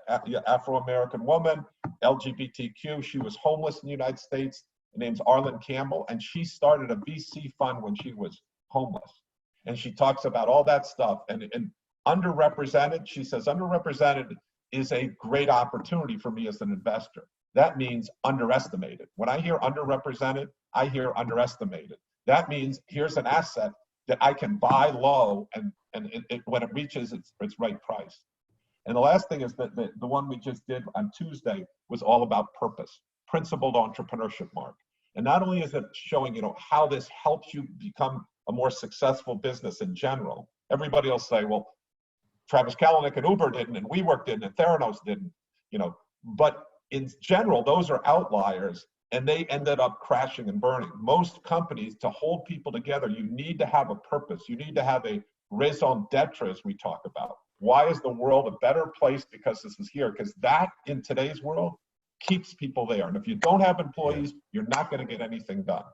Afro-American woman, LGBTQ, she was homeless in the United States. Her name's Arlen Campbell, and she started a VC fund when she was homeless. And she talks about all that stuff. And underrepresented, she says, underrepresented is a great opportunity for me as an investor. That means underestimated. When I hear underrepresented, I hear underestimated. That means here's an asset that I can buy low and when it reaches its right price. And the last thing is that the one we just did on Tuesday was all about purpose, principled entrepreneurship, Mark. And not only is it showing, how this helps you become a more successful business in general. Everybody will say, well, Travis Kalanick and Uber didn't, and WeWork didn't, and Theranos didn't, but in general, those are outliers, and they ended up crashing and burning. Most companies, to hold people together, you need to have a purpose. You need to have a raison d'etre, as we talk about. Why is the world a better place because this is here? Because that, in today's world, keeps people there. And if you don't have employees, you're not going to get anything done.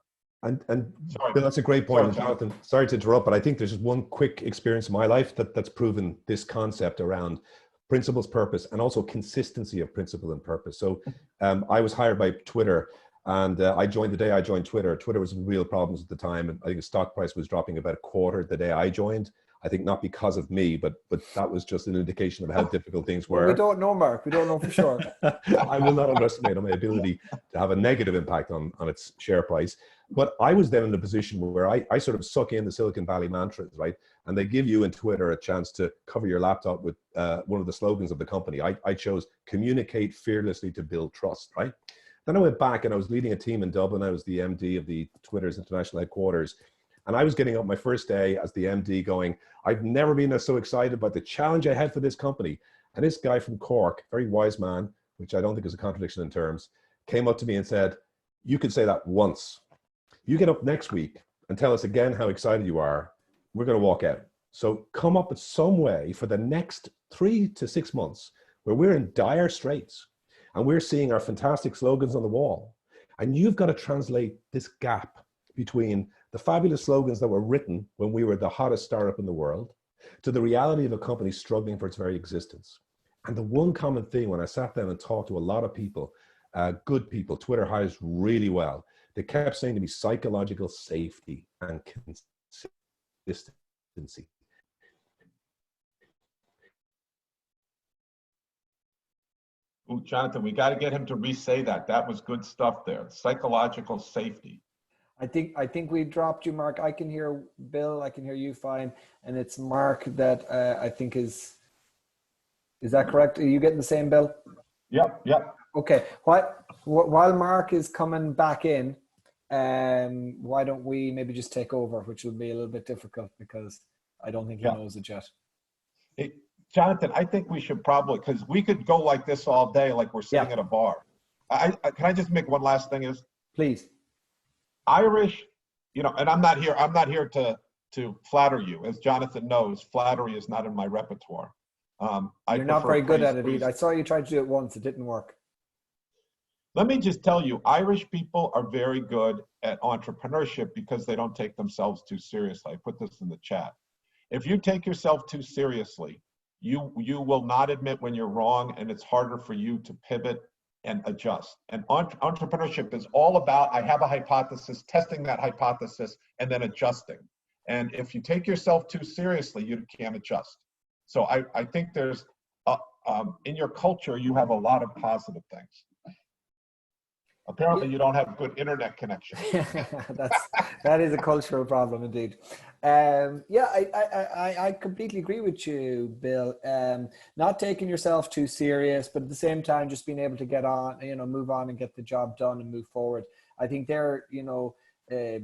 And Bill, that's a great point. And Jonathan, sorry to interrupt, but I think there's just one quick experience in my life that's proven this concept around principles, purpose, and also consistency of principle and purpose. So I was hired by Twitter, and I joined the day I joined Twitter. Twitter was in real problems at the time, and I think the stock price was dropping about a quarter the day I joined. I think not because of me, but that was just an indication of how difficult things were. We don't know, Mark. We don't know for sure. I will not underestimate my ability to have a negative impact on its share price. But I was then in a position where I sort of suck in the Silicon Valley mantras, right? And they give you in Twitter a chance to cover your laptop with one of the slogans of the company. I chose communicate fearlessly to build trust, right? Then I went back and I was leading a team in Dublin. I was the MD of the Twitter's international headquarters. And I was getting up my first day as the MD going, I've never been so excited about the challenge I had for this company. And this guy from Cork, very wise man, which I don't think is a contradiction in terms, came up to me and said, you could say that once. You get up next week and tell us again how excited you are. We're going to walk out. So come up with some way for the next 3 to 6 months where we're in dire straits and we're seeing our fantastic slogans on the wall. And you've got to translate this gap between the fabulous slogans that were written when we were the hottest startup in the world to the reality of a company struggling for its very existence. And the one common thing when I sat down and talked to a lot of people, good people, Twitter hires really well, They kept saying to me, psychological safety and consistency. Ooh, Jonathan, we got to get him to re-say that. That was good stuff there. Psychological safety. I think we dropped you, Mark. I can hear Bill. I can hear you fine, and it's Mark that I think is that correct? Are you getting the same, Bill? Yep. Okay. While Mark is coming back in, why don't we maybe just take over, which will be a little bit difficult because I don't think he knows it yet. Hey, Jonathan, I think we should probably, because we could go like this all day, like we're sitting at a bar. Can I just make one last thing? Is please. Irish, and I'm not here to flatter you. As Jonathan knows, flattery is not in my repertoire. You're not very good at it either. I saw you tried to do it once. It didn't work. Let me just tell you, Irish people are very good at entrepreneurship because they don't take themselves too seriously. I put this in the chat. If you take yourself too seriously, you will not admit when you're wrong, and it's harder for you to pivot and adjust. And entrepreneurship is all about, I have a hypothesis, testing that hypothesis, and then adjusting. And if you take yourself too seriously, you can't adjust. So I think there's, in your culture, you have a lot of positive things. Apparently you don't have good internet connection. that is a cultural problem indeed. I completely agree with you, Bill. Not taking yourself too serious, but at the same time, just being able to get on, move on and get the job done and move forward. I think they're, they're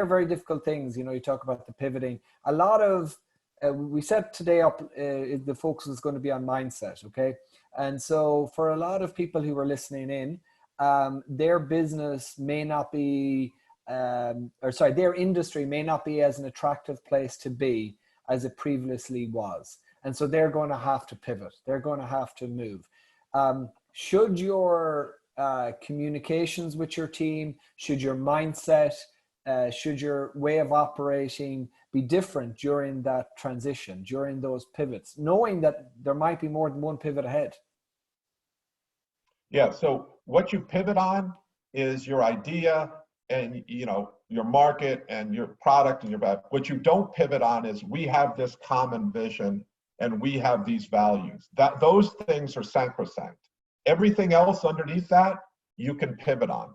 very difficult things. You talk about the pivoting. A lot of, we set today up, the focus is going to be on mindset. Okay. And so for a lot of people who are listening in, their business may not be, their industry may not be as an attractive place to be as it previously was. And so they're going to have to pivot. They're going to have to move. Should your communications with your team, should your mindset, should your way of operating be different during that transition, during those pivots, knowing that there might be more than one pivot ahead? Yeah, so what you pivot on is your idea and your market and your product and what you don't pivot on is we have this common vision and we have these values. Those things are sacrosanct. Everything else underneath that, you can pivot on.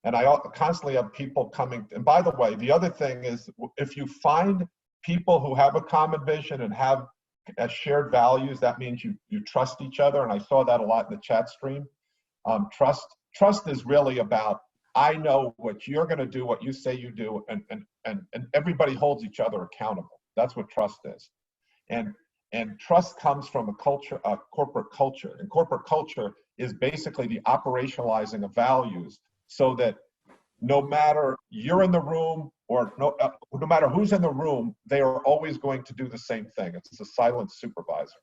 And I constantly have people coming. And by the way, the other thing is if you find people who have a common vision and have shared values, that means you trust each other. And I saw that a lot in the chat stream. Trust is really about, I know what you're going to do, what you say you do, and everybody holds each other accountable. That's what trust is. And trust comes from a corporate culture. And corporate culture is basically the operationalizing of values so that no matter you're in the room or no matter who's in the room, they are always going to do the same thing. It's a silent supervisor.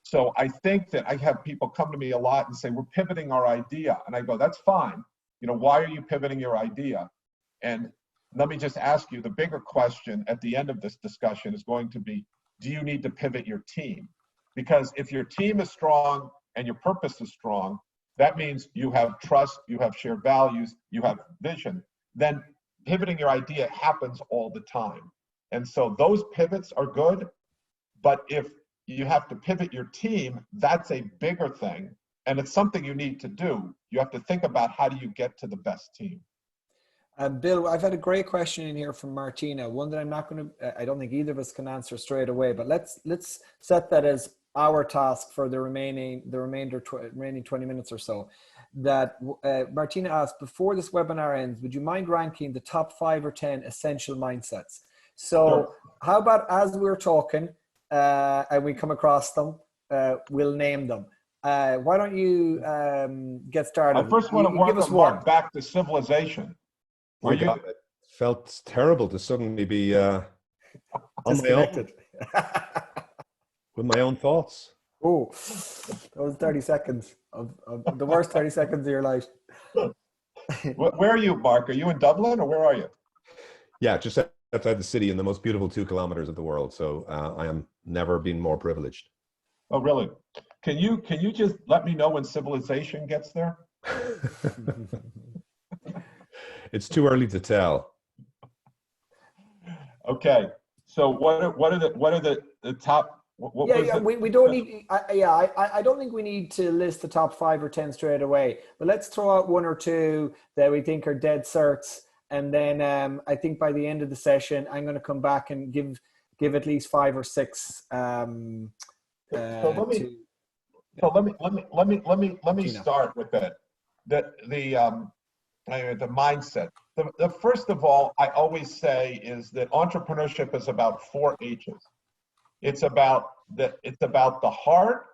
So I think that I have people come to me a lot and say, we're pivoting our idea. And I go, that's fine. Why are you pivoting your idea? And let me just ask you, the bigger question at the end of this discussion is going to be, do you need to pivot your team? Because if your team is strong and your purpose is strong, that means you have trust, you have shared values, you have vision. Then pivoting your idea happens all the time. And so those pivots are good, but if you have to pivot your team, that's a bigger thing. And it's something you need to do. You have to think about how do you get to the best team. Bill, I've had a great question in here from Martina, one that I don't think either of us can answer straight away, but let's set that as our task for the remaining 20 minutes or so. That Martina asked, before this webinar ends, would you mind ranking the top 5 or 10 essential mindsets? So sure. How about as we're talking, and we come across them, we'll name them. Why don't you get started? I first want to walk back to civilization. It felt terrible to suddenly be on my own, with my own thoughts. Oh, those 30 seconds of the worst 30 seconds of your life. Where are you, Mark? Are you in Dublin or where are you? Yeah, just outside the city in the most beautiful 2 kilometers of the world. So I am never been more privileged. Oh, really? Can you just let me know when civilization gets there? It's too early to tell. Okay, so what are the top? We don't need. I don't think we need to list the top 5 or 10 straight away. But let's throw out 1 or 2 that we think are dead certs, and then I think by the end of the session, I'm going to come back and give at least 5 or 6. Let me start with that. The mindset. The first of all, I always say is that entrepreneurship is about 4 H's. It's about the heart.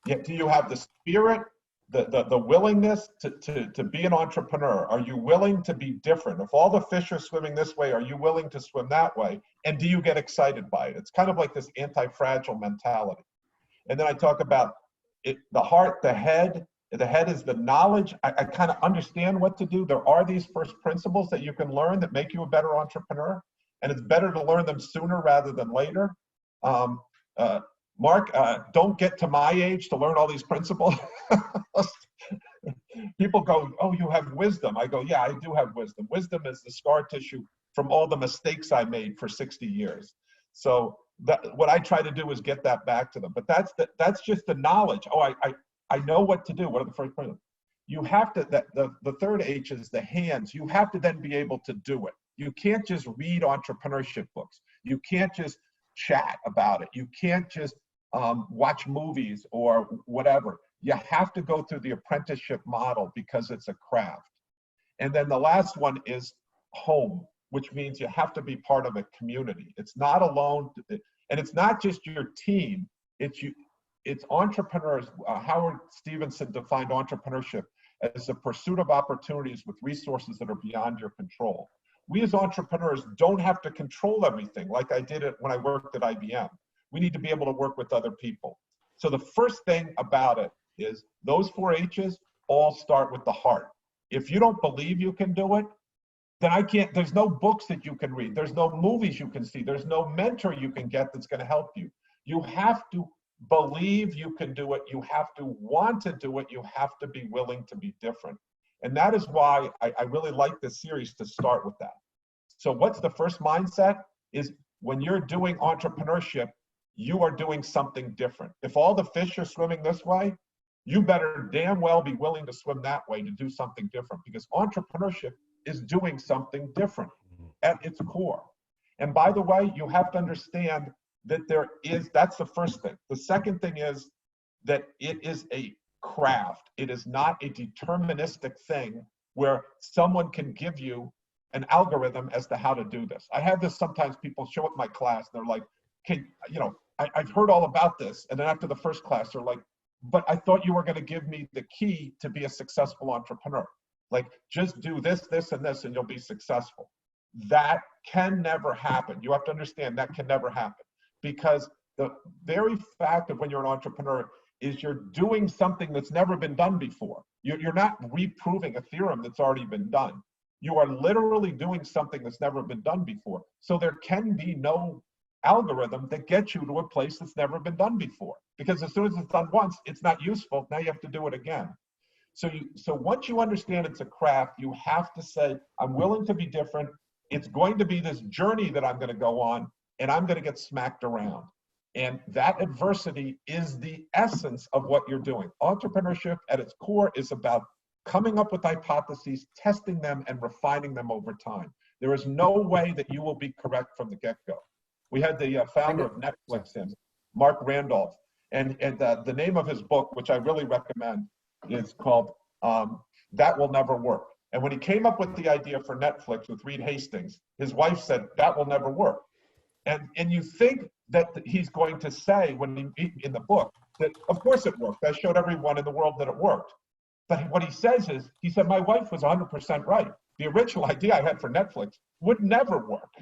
Do you have the spirit, the willingness to be an entrepreneur? Are you willing to be different? If all the fish are swimming this way, are you willing to swim that way? And do you get excited by it? It's kind of like this anti-fragile mentality. And then I talk about it, the heart, the head. The head is the knowledge. I kind of understand what to do. There are these first principles that you can learn that make you a better entrepreneur. And it's better to learn them sooner rather than later. Mark, don't get to my age to learn all these principles. People go, oh, you have wisdom. I go, yeah, I do have wisdom. Wisdom is the scar tissue from all the mistakes I made for 60 years. So what I try to do is get that back to them. But that's just the knowledge. Oh, I know what to do. What are the first principles? You have to, the third H is the hands. You have to then be able to do it. You can't just read entrepreneurship books. You can't just chat about it. You can't just watch movies or whatever. You have to go through the apprenticeship model because it's a craft. And then the last one is home, which means you have to be part of a community. It's not alone, and it's not just your team. It's entrepreneurs. Howard Stevenson defined entrepreneurship as the pursuit of opportunities with resources that are beyond your control. We as entrepreneurs don't have to control everything like I did it when I worked at IBM. We need to be able to work with other people. So the first thing about it is those 4 H's all start with the heart. If you don't believe you can do it, then there's no books that you can read. There's no movies you can see. There's no mentor you can get that's going to help you. You have to believe you can do it. You have to want to do it. You have to be willing to be different. And that is why I really like this series to start with that. So what's the first mindset is when you're doing entrepreneurship, you are doing something different. If all the fish are swimming this way, you better damn well be willing to swim that way to do something different, because entrepreneurship is doing something different at its core. And by the way, you have to understand that that's the first thing. The second thing is that it is a craft. It is not a deterministic thing where someone can give you an algorithm as to how to do this. I have this sometimes, people show up in my class, they're like, I've heard all about this. And then after the first class, they're like, but I thought you were going to give me the key to be a successful entrepreneur. Like, just do this, this, and this, and you'll be successful. That can never happen. You have to understand that can never happen, because the very fact of when you're an entrepreneur is you're doing something that's never been done before. You're not reproving a theorem that's already been done. You are literally doing something that's never been done before. So there can be no algorithm that gets you to a place that's never been done before, because as soon as it's done once, it's not useful. Now you have to do it again. So once you understand it's a craft, you have to say, I'm willing to be different. It's going to be this journey that I'm going to go on, and I'm going to get smacked around. And that adversity is the essence of what you're doing. Entrepreneurship at its core is about coming up with hypotheses, testing them, and refining them over time. There is no way that you will be correct from the get-go. We had the founder of Netflix in, Mark Randolph, and the name of his book, which I really recommend, is called That Will Never Work. And when he came up with the idea for Netflix with Reed Hastings, his wife said, that will never work. And you think that he's going to say when in the book that of course it worked. I showed everyone in the world that it worked. But what he says is, he said, my wife was 100% right. The original idea I had for Netflix would never work.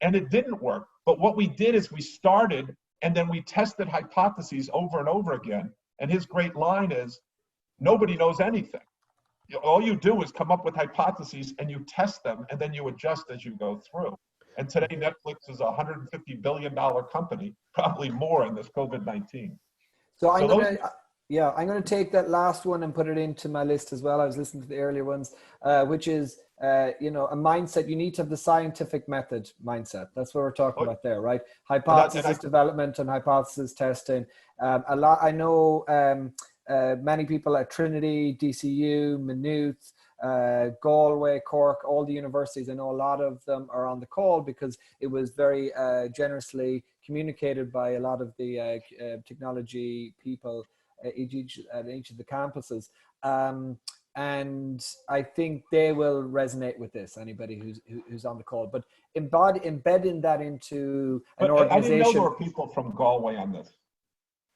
And it didn't work. But what we did is we started, and then we tested hypotheses over and over again. And his great line is, nobody knows anything. All you do is come up with hypotheses and you test them, and then you adjust as you go through. And today Netflix is a $150 billion company, probably more in this COVID-19. So I'm Yeah, I'm going to take that last one and put it into my list as well. I was listening to the earlier ones, which is, you know, a mindset. You need to have the scientific method mindset. That's what we're talking about there, right? Hypothesis development and hypothesis testing. I know many people at Trinity, DCU, Maynooth, Galway, Cork, all the universities. I know a lot of them are on the call because it was very generously communicated by a lot of the technology people at each of the campuses, and I think they will resonate with this. Anybody who's on the call, but embedding that into an organization. I didn't know there were people from Galway on this.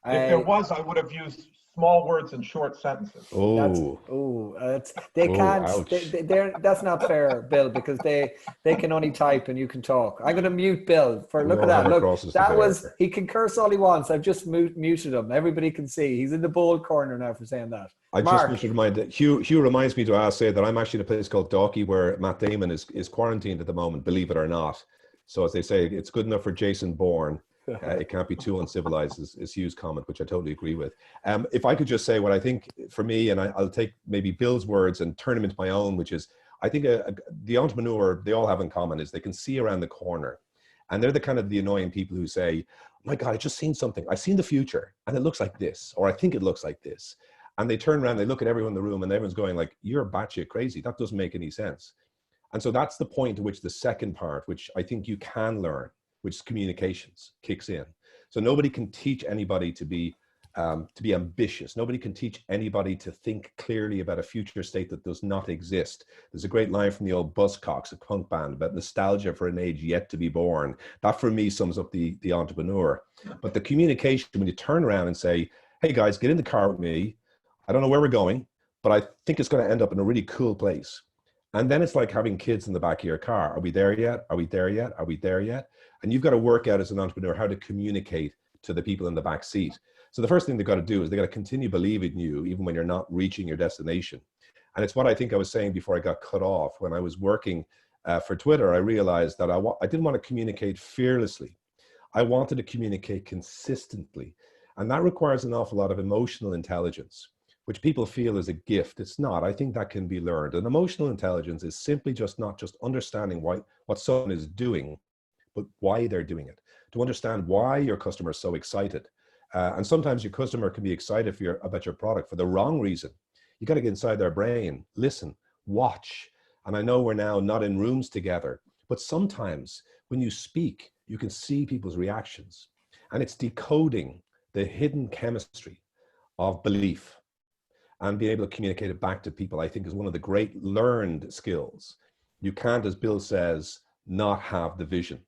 If there was, I would have used small words and short sentences. They can't. That's not fair, Bill, because they can only type and you can talk. I'm going to mute Bill for look at that. Look, that was he can curse all he wants. I've just muted him. Everybody can see he's in the bold corner now for saying that. I just want to remind that Hugh reminds me to say that I'm actually in a place called Dalkey where Matt Damon is quarantined at the moment. Believe it or not. So as they say, it's good enough for Jason Bourne. It can't be too uncivilized, is Hugh's comment, which I totally agree with. If I could just say what I think for me, and I'll take maybe Bill's words and turn them into my own, which is, I think the entrepreneur, they all have in common is they can see around the corner. And they're the kind of the annoying people who say, my God, I just seen something. I've seen the future and it looks like this, or I think it looks like this. And they turn around, they look at everyone in the room and everyone's going like, you're batshit crazy. That doesn't make any sense. And so that's the point at which the second part, which I think you can learn, which is communications, kicks in. So nobody can teach anybody to be ambitious. Nobody can teach anybody to think clearly about a future state that does not exist. There's a great line from the old Buzzcocks, a punk band, about nostalgia for an age yet to be born. That for me sums up the entrepreneur. But the communication, when you turn around and say, hey guys, get in the car with me. I don't know where we're going, but I think it's going to end up in a really cool place. And then it's like having kids in the back of your car. Are we there yet? Are we there yet? Are we there yet? And you've got to work out as an entrepreneur how to communicate to the people in the back seat. So the first thing they've got to do is they've got to continue believing in you, even when you're not reaching your destination. And it's what I think I was saying before I got cut off. When I was working for Twitter, I realized that I didn't want to communicate fearlessly. I wanted to communicate consistently. And that requires an awful lot of emotional intelligence, which people feel is a gift. It's not. I think that can be learned. And emotional intelligence is simply not just understanding what someone is doing, but why they're doing it. To understand why your customer is so excited. And sometimes your customer can be excited about your product for the wrong reason. You got to get inside their brain, listen, watch. And I know we're now not in rooms together, but sometimes when you speak, you can see people's reactions. And it's decoding the hidden chemistry of belief and being able to communicate it back to people, I think, is one of the great learned skills. You can't, as Bill says, not have the vision,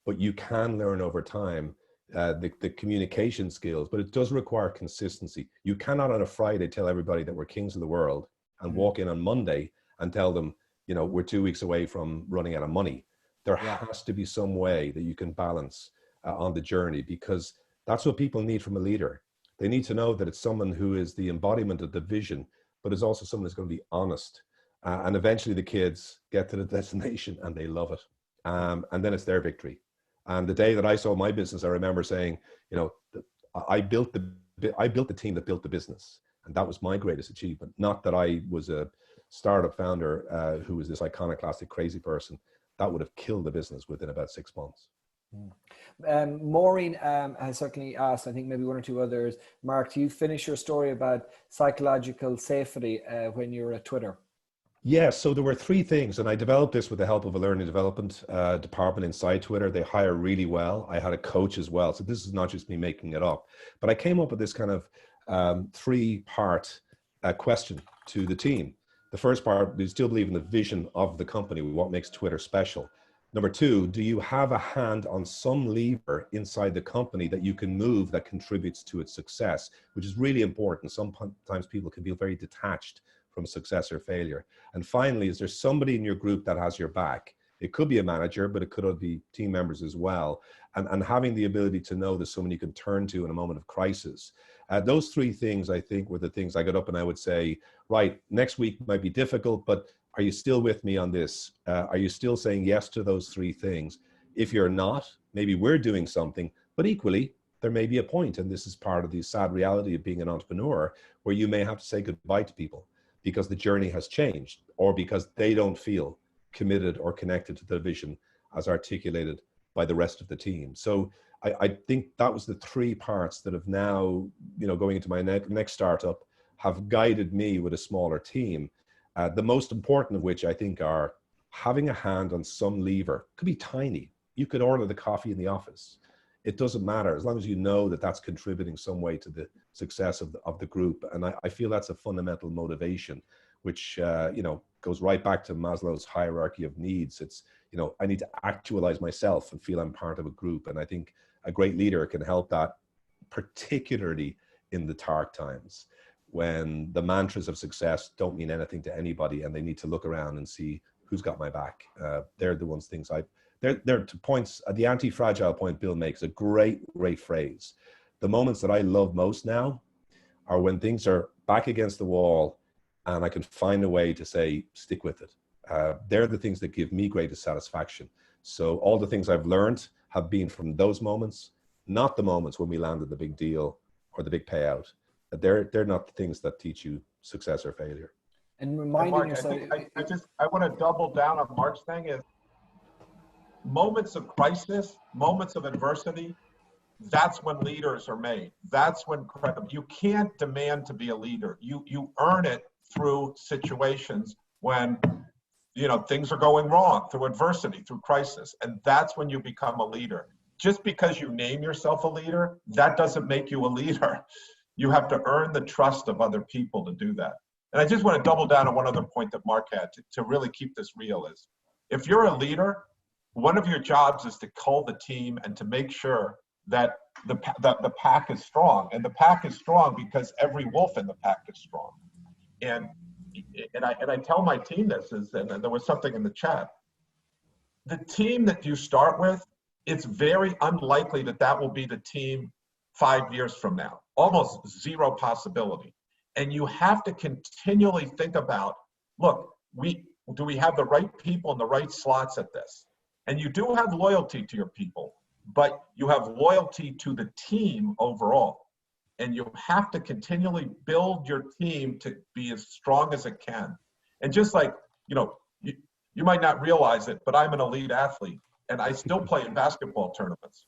but you can learn over time the communication skills, but it does require consistency. You cannot on a Friday tell everybody that we're kings of the world and walk in on Monday and tell them, you know, we're 2 weeks away from running out of money. There has to be some way that you can balance on the journey, because that's what people need from a leader. They need to know that it's someone who is the embodiment of the vision, but is also someone who's going to be honest. And eventually the kids get to the destination and they love it. And then it's their victory. And the day that I sold my business, I remember saying, you know, I built the team that built the business. And that was my greatest achievement. Not that I was a startup founder who was this iconoclastic crazy person. That would have killed the business within about 6 months. Maureen has certainly asked, I think maybe one or two others. Mark, do you finish your story about psychological safety when you were at Twitter? Yeah, so there were 3 things, and I developed this with the help of a learning development department inside Twitter. They hire really well. I had a coach as well. So this is not just me making it up, but I came up with this kind of 3-part question to the team. The first part, do you still believe in the vision of the company? What makes Twitter special? Number 2, do you have a hand on some lever inside the company that you can move that contributes to its success, which is really important. Sometimes people can feel very detached from success or failure. And finally, is there somebody in your group that has your back? It could be a manager, but it could be team members as well. And having the ability to know there's someone you can turn to in a moment of crisis. Those 3 things, I think, were the things I got up and I would say, right, next week might be difficult, but are you still with me on this? Are you still saying yes to those 3 things? If you're not, maybe we're doing something, but equally, there may be a point, and this is part of the sad reality of being an entrepreneur, where you may have to say goodbye to people because the journey has changed, or because they don't feel committed or connected to the vision as articulated by the rest of the team. So I think that was the three parts that have now, going into my next startup, have guided me with a smaller team. The most important of which I think are having a hand on some lever. Could be tiny. You could order the coffee in the office. It doesn't matter, as long as you know that that's contributing some way to the success of the group. And I feel that's a fundamental motivation, which goes right back to Maslow's hierarchy of needs. It's, I need to actualize myself and feel I'm part of a group. And I think a great leader can help that, particularly in the dark times when the mantras of success don't mean anything to anybody and they need to look around and see who's got my back. They're the ones things they're to points, the anti-fragile point Bill makes, a great phrase. The moments that I love most now are when things are back against the wall and I can find a way to say, stick with it. They're the things that give me greatest satisfaction. So all the things I've learned have been from those moments, not the moments when we landed the big deal or the big payout. They're not the things that teach you success or failure. And reminding Mark, yourself. I want to double down on Mark's thing is moments of crisis, moments of adversity. That's when leaders are made. That's when you can't demand to be a leader. You earn it through situations when things are going wrong, through adversity, through crisis, and that's when you become a leader. Just because you name yourself a leader, that doesn't make you a leader. You have to earn the trust of other people to do that. And I just want to double down on one other point that Mark had to really keep this real is, if you're a leader, one of your jobs is to cull the team and to make sure that the pack is strong. And the pack is strong because every wolf in the pack is strong. And I tell my team this, and there was something in the chat. The team that you start with, it's very unlikely that will be the team 5 years from now. Almost zero possibility. And you have to continually think about, look, do we have the right people in the right slots at this? And you do have loyalty to your people, but you have loyalty to the team overall. And you have to continually build your team to be as strong as it can. And just like, you might not realize it, but I'm an elite athlete and I still play in basketball tournaments.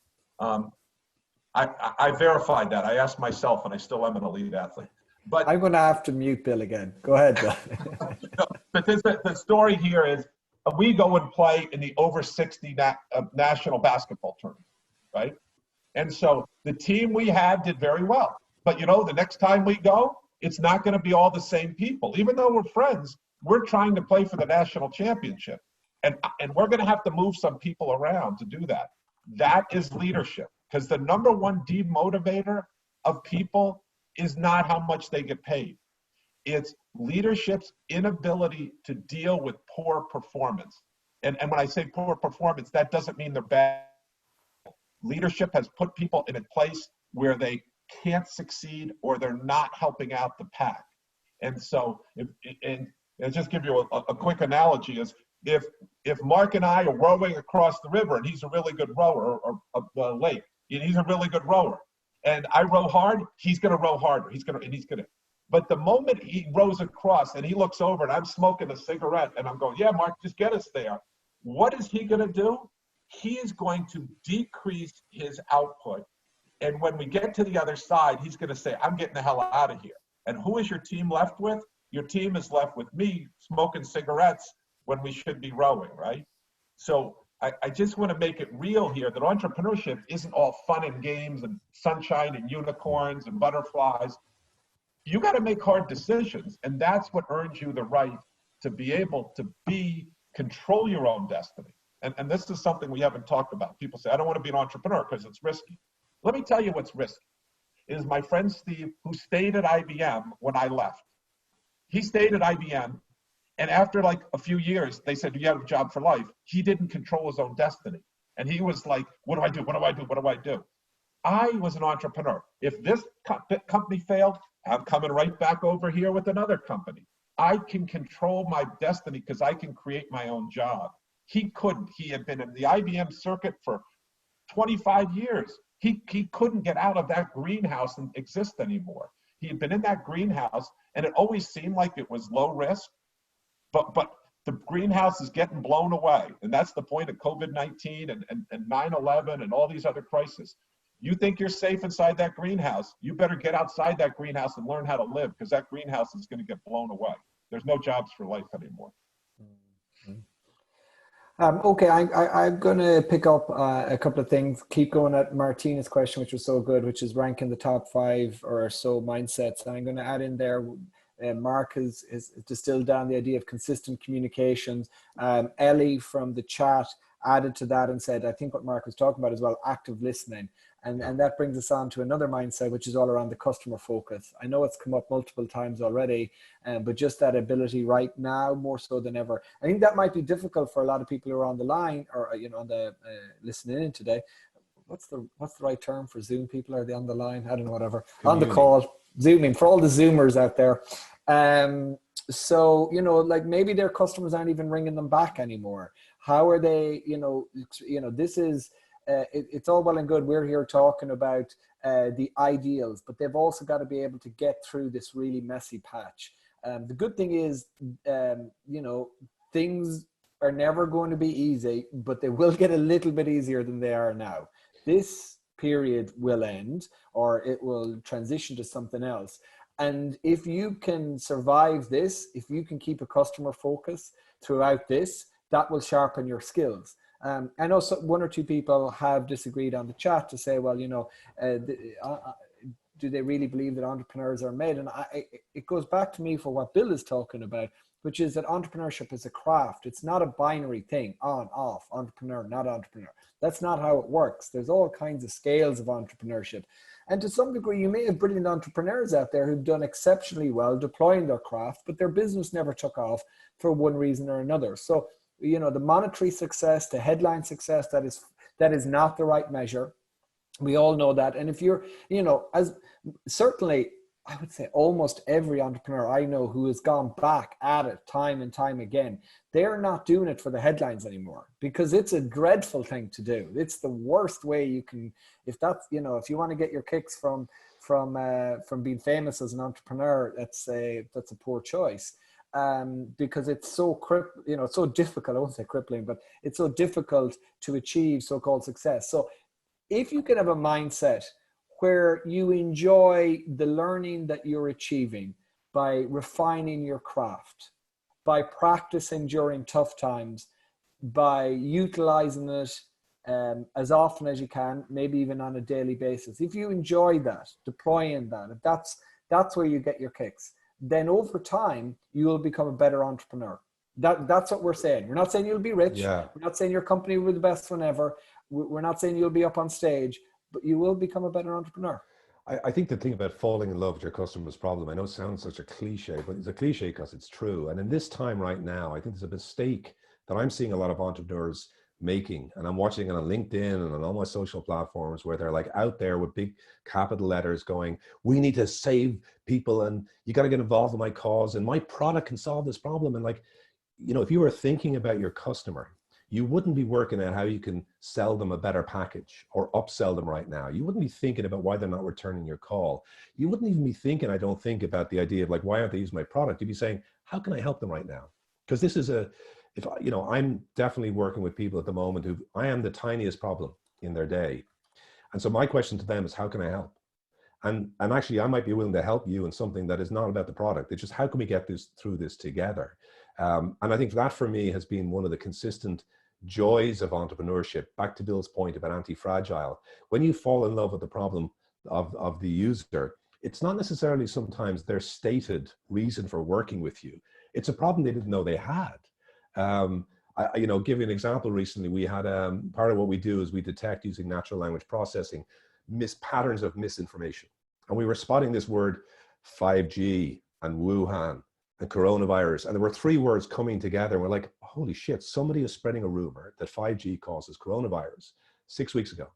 I verified that. I asked myself and I still am an elite athlete. But I'm going to have to mute Bill again. Go ahead, Bill. But the story here is we go and play in the over 60 national basketball tournament, right? And so the team we had did very well. But the next time we go, it's not going to be all the same people. Even though we're friends, we're trying to play for the national championship. And we're going to have to move some people around to do that. That is leadership. Because the number one demotivator of people is not how much they get paid. It's leadership's inability to deal with poor performance. And when I say poor performance, that doesn't mean they're bad. Leadership has put people in a place where they can't succeed or they're not helping out the pack. And so, and I'll just give you a quick analogy is if Mark and I are rowing across the river and he's a really good rower, or the lake, and he's a really good rower, and I row hard, he's going to row harder. But the moment he rows across and he looks over and I'm smoking a cigarette and I'm going, yeah, Mark, just get us there. What is he going to do? He is going to decrease his output. And when we get to the other side, he's going to say, I'm getting the hell out of here. And who is your team left with? Your team is left with me smoking cigarettes when we should be rowing, right? So I just want to make it real here that entrepreneurship isn't all fun and games and sunshine and unicorns and butterflies. You got to make hard decisions, and that's what earns you the right to be able to control your own destiny. And this is something we haven't talked about. People say, I don't want to be an entrepreneur because it's risky. Let me tell you what's risky. It is my friend Steve, who stayed at IBM when I left. He stayed at IBM, and after like a few years, they said, you have a job for life. He didn't control his own destiny. And he was like, what do I do? What do I do? What do I do? I was an entrepreneur. If this company failed, I'm coming right back over here with another company. I can control my destiny because I can create my own job. He couldn't. He had been in the IBM circuit for 25 years. he couldn't get out of that greenhouse and exist anymore. He had been in that greenhouse, and it always seemed like it was low risk, but the greenhouse is getting blown away. And that's the point of COVID-19 and 9/11 and all these other crises. You think you're safe inside that greenhouse, you better get outside that greenhouse and learn how to live, because that greenhouse is going to get blown away. There's no jobs for life anymore. Okay, I'm going to pick up a couple of things. Keep going at Martina's question, which was so good, which is ranking the top 5 or so mindsets. And I'm going to add in there, Mark has distilled down the idea of consistent communications. Ellie from the chat added to that and said, I think what Mark was talking about as well, active listening. And that brings us on to another mindset, which is all around the customer focus. I know it's come up multiple times already, but just that ability right now, more so than ever. I think that might be difficult for a lot of people who are on the line or, on the listening in today. What's the right term for Zoom people? Are they on the line? I don't know, whatever. On the call, Zooming, for all the Zoomers out there. So, like maybe their customers aren't even ringing them back anymore. How are they, this is, it's all well and good. We're here talking about the ideals, but they've also got to be able to get through this really messy patch. The good thing is, things are never going to be easy, but they will get a little bit easier than they are now. This period will end, or it will transition to something else. And if you can survive this, if you can keep a customer focus throughout this, that will sharpen your skills. I know one or two people have disagreed on the chat to say, well, do they really believe that entrepreneurs are made? And it goes back to me for what Bill is talking about, which is that entrepreneurship is a craft. It's not a binary thing, on, off, entrepreneur, not entrepreneur. That's not how it works. There's all kinds of scales of entrepreneurship. And to some degree, you may have brilliant entrepreneurs out there who've done exceptionally well deploying their craft, but their business never took off for one reason or another. So, the monetary success, the headline success, that is not the right measure. We all know that. And if you're, as certainly, I would say almost every entrepreneur I know who has gone back at it time and time again, they're not doing it for the headlines anymore, because it's a dreadful thing to do. It's the worst way you can, if that's, if you want to get your kicks from being famous as an entrepreneur, that's a poor choice. Because it's so it's so difficult. I won't say crippling, but it's so difficult to achieve so-called success. So if you can have a mindset where you enjoy the learning that you're achieving by refining your craft, by practicing during tough times, by utilizing it as often as you can, maybe even on a daily basis. If you enjoy that, deploying that, if that's where you get your kicks, then over time, you will become a better entrepreneur. That's what we're saying. We're not saying you'll be rich. Yeah. We're not saying your company will be the best one ever. We're not saying you'll be up on stage, but you will become a better entrepreneur. I think the thing about falling in love with your customer's problem, I know it sounds such a cliche, but it's a cliche because it's true. And in this time right now, I think there's a mistake that I'm seeing a lot of entrepreneurs making, and I'm watching it on LinkedIn and on all my social platforms, where they're like out there with big capital letters going, we need to save people and you got to get involved in my cause and my product can solve this problem. And like, if you were thinking about your customer, you wouldn't be working out how you can sell them a better package or upsell them right now. You wouldn't be thinking about why they're not returning your call. You wouldn't even be thinking, I don't think, about the idea of like, why aren't they using my product? You'd be saying, how can I help them right now? Because this is I'm definitely working with people at the moment who I am the tiniest problem in their day. And so my question to them is, how can I help? And actually, I might be willing to help you in something that is not about the product. It's just, how can we get through this together? And I think that for me has been one of the consistent joys of entrepreneurship. Back to Bill's point about anti-fragile. When you fall in love with the problem of the user, it's not necessarily sometimes their stated reason for working with you. It's a problem they didn't know they had. Give you an example. Recently, we had part of what we do is we detect, using natural language processing, patterns of misinformation. And we were spotting this word 5G and Wuhan and coronavirus. And there were 3 words coming together. And we're like, holy shit, somebody is spreading a rumor that 5G causes coronavirus 6 weeks ago.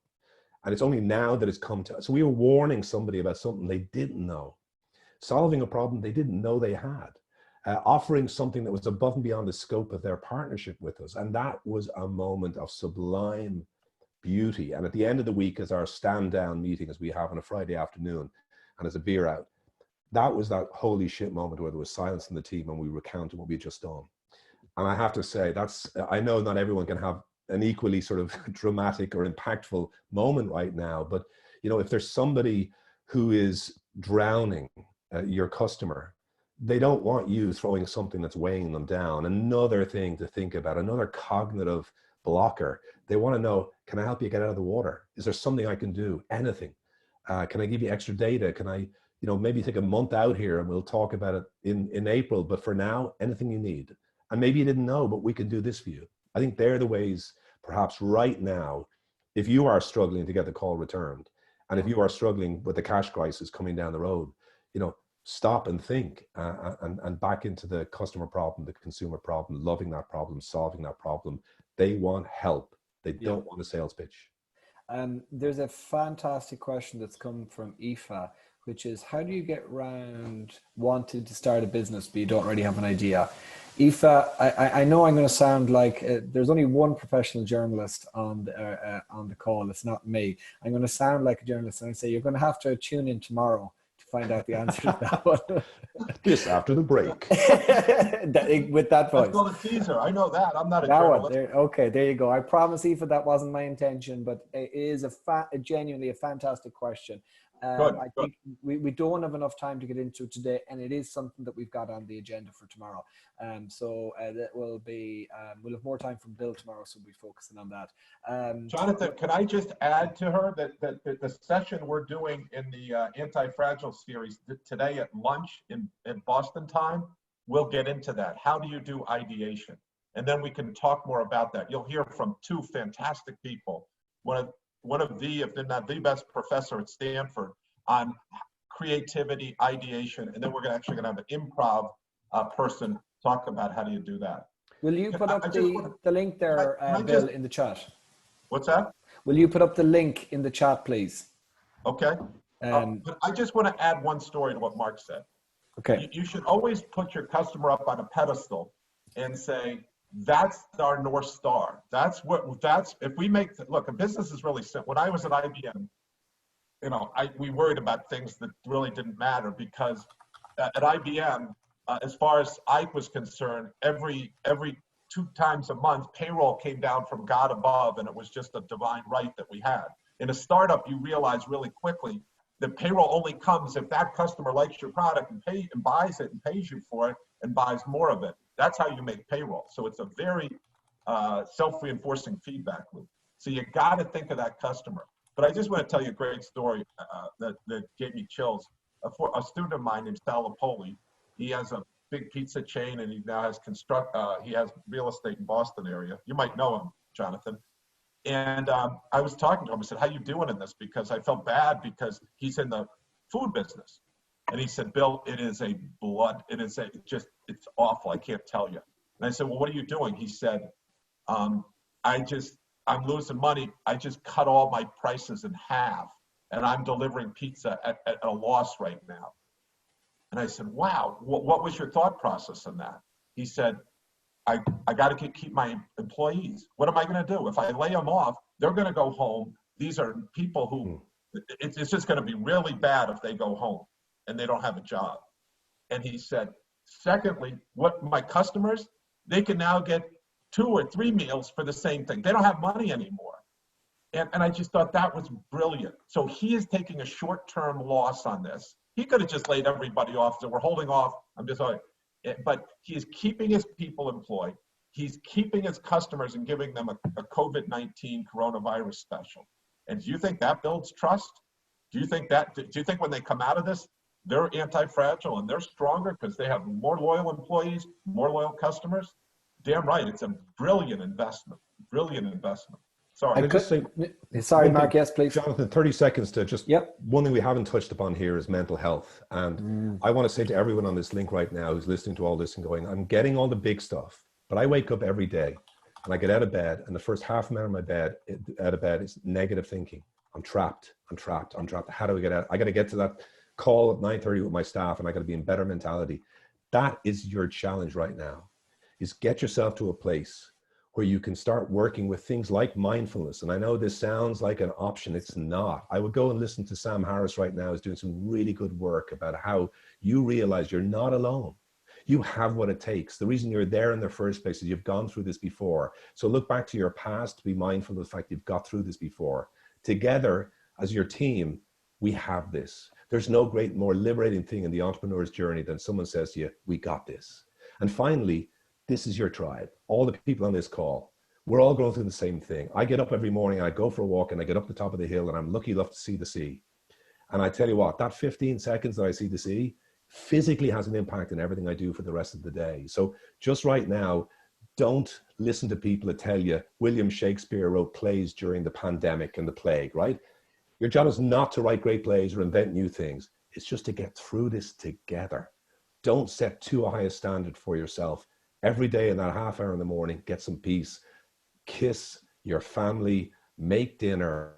And it's only now that it's come to us. So we were warning somebody about something they didn't know, solving a problem they didn't know they had. Offering something that was above and beyond the scope of their partnership with us. And that was a moment of sublime beauty. And at the end of the week, as our stand down meeting, as we have on a Friday afternoon, and as a beer out, that was that holy shit moment where there was silence in the team and we recounted what we had just done. And I have to say, I know not everyone can have an equally sort of dramatic or impactful moment right now, but you know, if there's somebody who is drowning, your customer, they don't want you throwing something that's weighing them down. Another thing to think about, another cognitive blocker. They want to know, can I help you get out of the water? Is there something I can do? Anything? Can I give you extra data? Can I, maybe take a month out here and we'll talk about it in April, but for now, anything you need. And maybe you didn't know, but we can do this for you. I think they're the ways, perhaps right now, if you are struggling to get the call returned, and if you are struggling with the cash crisis coming down the road, stop and think and back into the customer problem, the consumer problem, loving that problem, solving that problem. They want help. They don't want a sales pitch. There's a fantastic question that's come from Aoife, which is, how do you get around wanting to start a business but you don't already have an idea? Aoife, I know I'm going to sound like there's only one professional journalist on the call. It's not me. I'm going to sound like a journalist, and I say you're going to have to tune in tomorrow to find out the answer to that one. Just after the break. With that voice. That's called a teaser. I know that. I'm not a journalist. Okay, there you go. I promise, Aoife, that wasn't my intention, but it is genuinely a fantastic question. I think we don't have enough time to get into today, and it is something that we've got on the agenda for tomorrow. So that will be, we'll have more time from Bill tomorrow, so we'll be focusing on that. Jonathan, can I just add to her that the session we're doing in the Anti-Fragile series today at lunch in Boston time, we'll get into that. How do you do ideation? And then we can talk more about that. You'll hear from two fantastic people. One of the, if not the best professor at Stanford on creativity, ideation, and then we're actually going to have an improv person talk about how do you do that. Will you put up the link there, Bill, in the chat? What's that? Will you put up the link in the chat, please? Okay. But I just want to add one story to what Mark said. Okay. You should always put your customer up on a pedestal and say, that's our North Star. If we make, look, a business is really simple. When I was at IBM, we worried about things that really didn't matter, because at IBM, as far as I was concerned, every 2 times a month, payroll came down from God above, and it was just a divine right that we had. In a startup, you realize really quickly that payroll only comes if that customer likes your product and buys it and pays you for it and buys more of it. That's how you make payroll. So it's a very self-reinforcing feedback loop. So you got to think of that customer. But I just want to tell you a great story that gave me chills. A student of mine named Sal Lapoli, he has a big pizza chain, and he now has he has real estate in Boston area. You might know him, Jonathan. And I was talking to him. I said, "How you doing in this?" Because I felt bad because he's in the food business. And he said, "Bill, it's awful. I can't tell you." And I said, "Well, what are you doing?" He said, I'm losing money. I just cut all my prices in half, and I'm delivering pizza at a loss right now." And I said, "Wow, what was your thought process in that?" He said, I got to keep my employees. What am I going to do? If I lay them off, they're going to go home. These are people who, it's just going to be really bad if they go home and they don't have a job." And he said, secondly, what my customers, they can now get 2 or 3 meals for the same thing. They don't have money anymore. And I just thought that was brilliant. So he is taking a short-term loss on this. He could have just laid everybody off. So we're holding off. But he is keeping his people employed. He's keeping his customers and giving them a COVID-19 coronavirus special. And do you think that builds trust? Do you think when they come out of this, they're anti-fragile and they're stronger because they have more loyal employees, more loyal customers? Damn right. It's a brilliant investment. Brilliant investment. Sorry. Sorry, Mark. Yes, please. Jonathan, 30 seconds to just, one thing we haven't touched upon here is mental health. And I want to say to everyone on this link right now who's listening to all this and going, I'm getting all the big stuff, but I wake up every day and I get out of bed, and the first half an hour out of bed is negative thinking. I'm trapped. How do I get out? I got to get to that call at 9:30 with my staff, and I got to be in better mentality. That is your challenge right now, is get yourself to a place where you can start working with things like mindfulness. And I know this sounds like an option. It's not. I would go and listen to Sam Harris right now, who's doing some really good work about how you realize you're not alone. You have what it takes. The reason you're there in the first place is you've gone through this before. So look back to your past, be mindful of the fact you've got through this before. Together, as your team, we have this. There's no more liberating thing in the entrepreneur's journey than someone says to you, we got this. And finally, this is your tribe. All the people on this call, we're all going through the same thing. I get up every morning, I go for a walk, and I get up the top of the hill, and I'm lucky enough to see the sea. And I tell you what, that 15 seconds that I see the sea physically has an impact on everything I do for the rest of the day. So just right now, don't listen to people that tell you William Shakespeare wrote plays during the pandemic and the plague, right? Your job is not to write great plays or invent new things. It's just to get through this together. Don't set too high a standard for yourself. Every day in that half hour in the morning, get some peace, kiss your family, make dinner.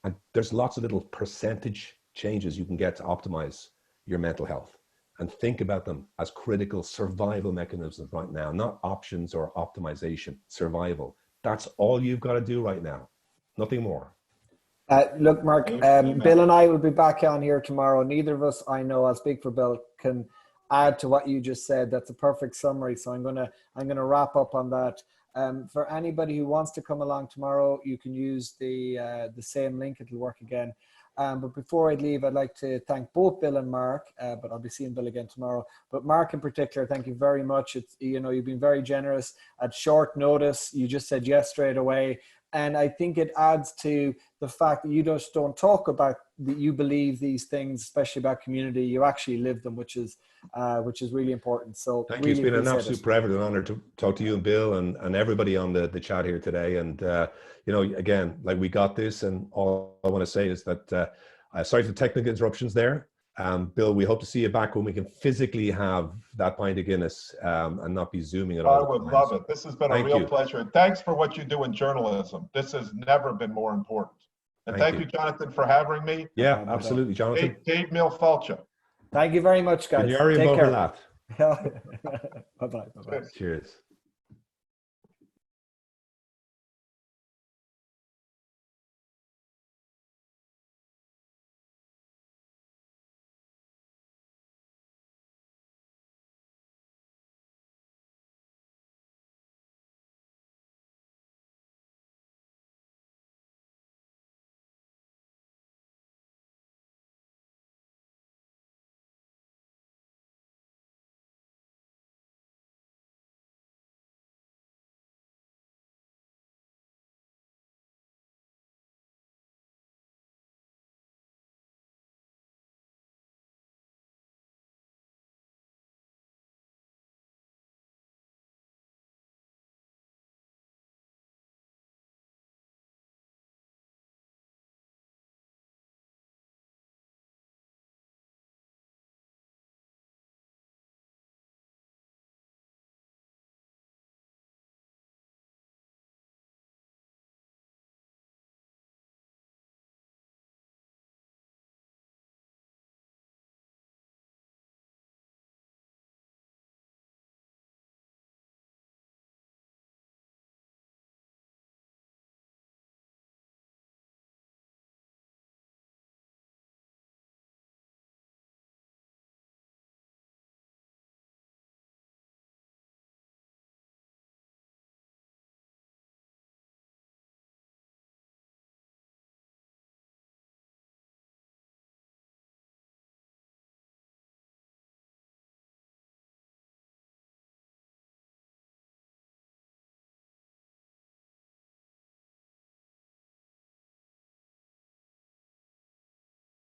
And there's lots of little percentage changes you can get to optimize your mental health. And think about them as critical survival mechanisms right now, not options or optimization, survival. That's all you've got to do right now, nothing more. Look, Mark, Bill and I will be back on here tomorrow. Neither of us, I know, I'll speak for Bill, can add to what you just said. That's a perfect summary. So I'm gonna wrap up on that. For anybody who wants to come along tomorrow, you can use the same link. It'll work again. But before I leave, I'd like to thank both Bill and Mark, but I'll be seeing Bill again tomorrow. But Mark in particular, thank you very much. It's, you know, you've been very generous at short notice. You just said yes straight away. And I think it adds to the fact that you just don't talk about that you believe these things, especially about community. You actually live them, which is really important. So thank you. It's been an absolute privilege and honor to talk to you and Bill and everybody on the chat here today. And you know, again, like, we got this, and all I want to say is that sorry for the technical interruptions there. Bill, we hope to see you back when we can physically have that pint of Guinness and not be Zooming at all. I would love it. This has been a real pleasure. And thanks for what you do in journalism. This has never been more important. And thank you, Jonathan, for having me. Yeah, absolutely, Jonathan. Dave Milfalcha. Thank you very much, guys. Take care. Bye-bye. Cheers.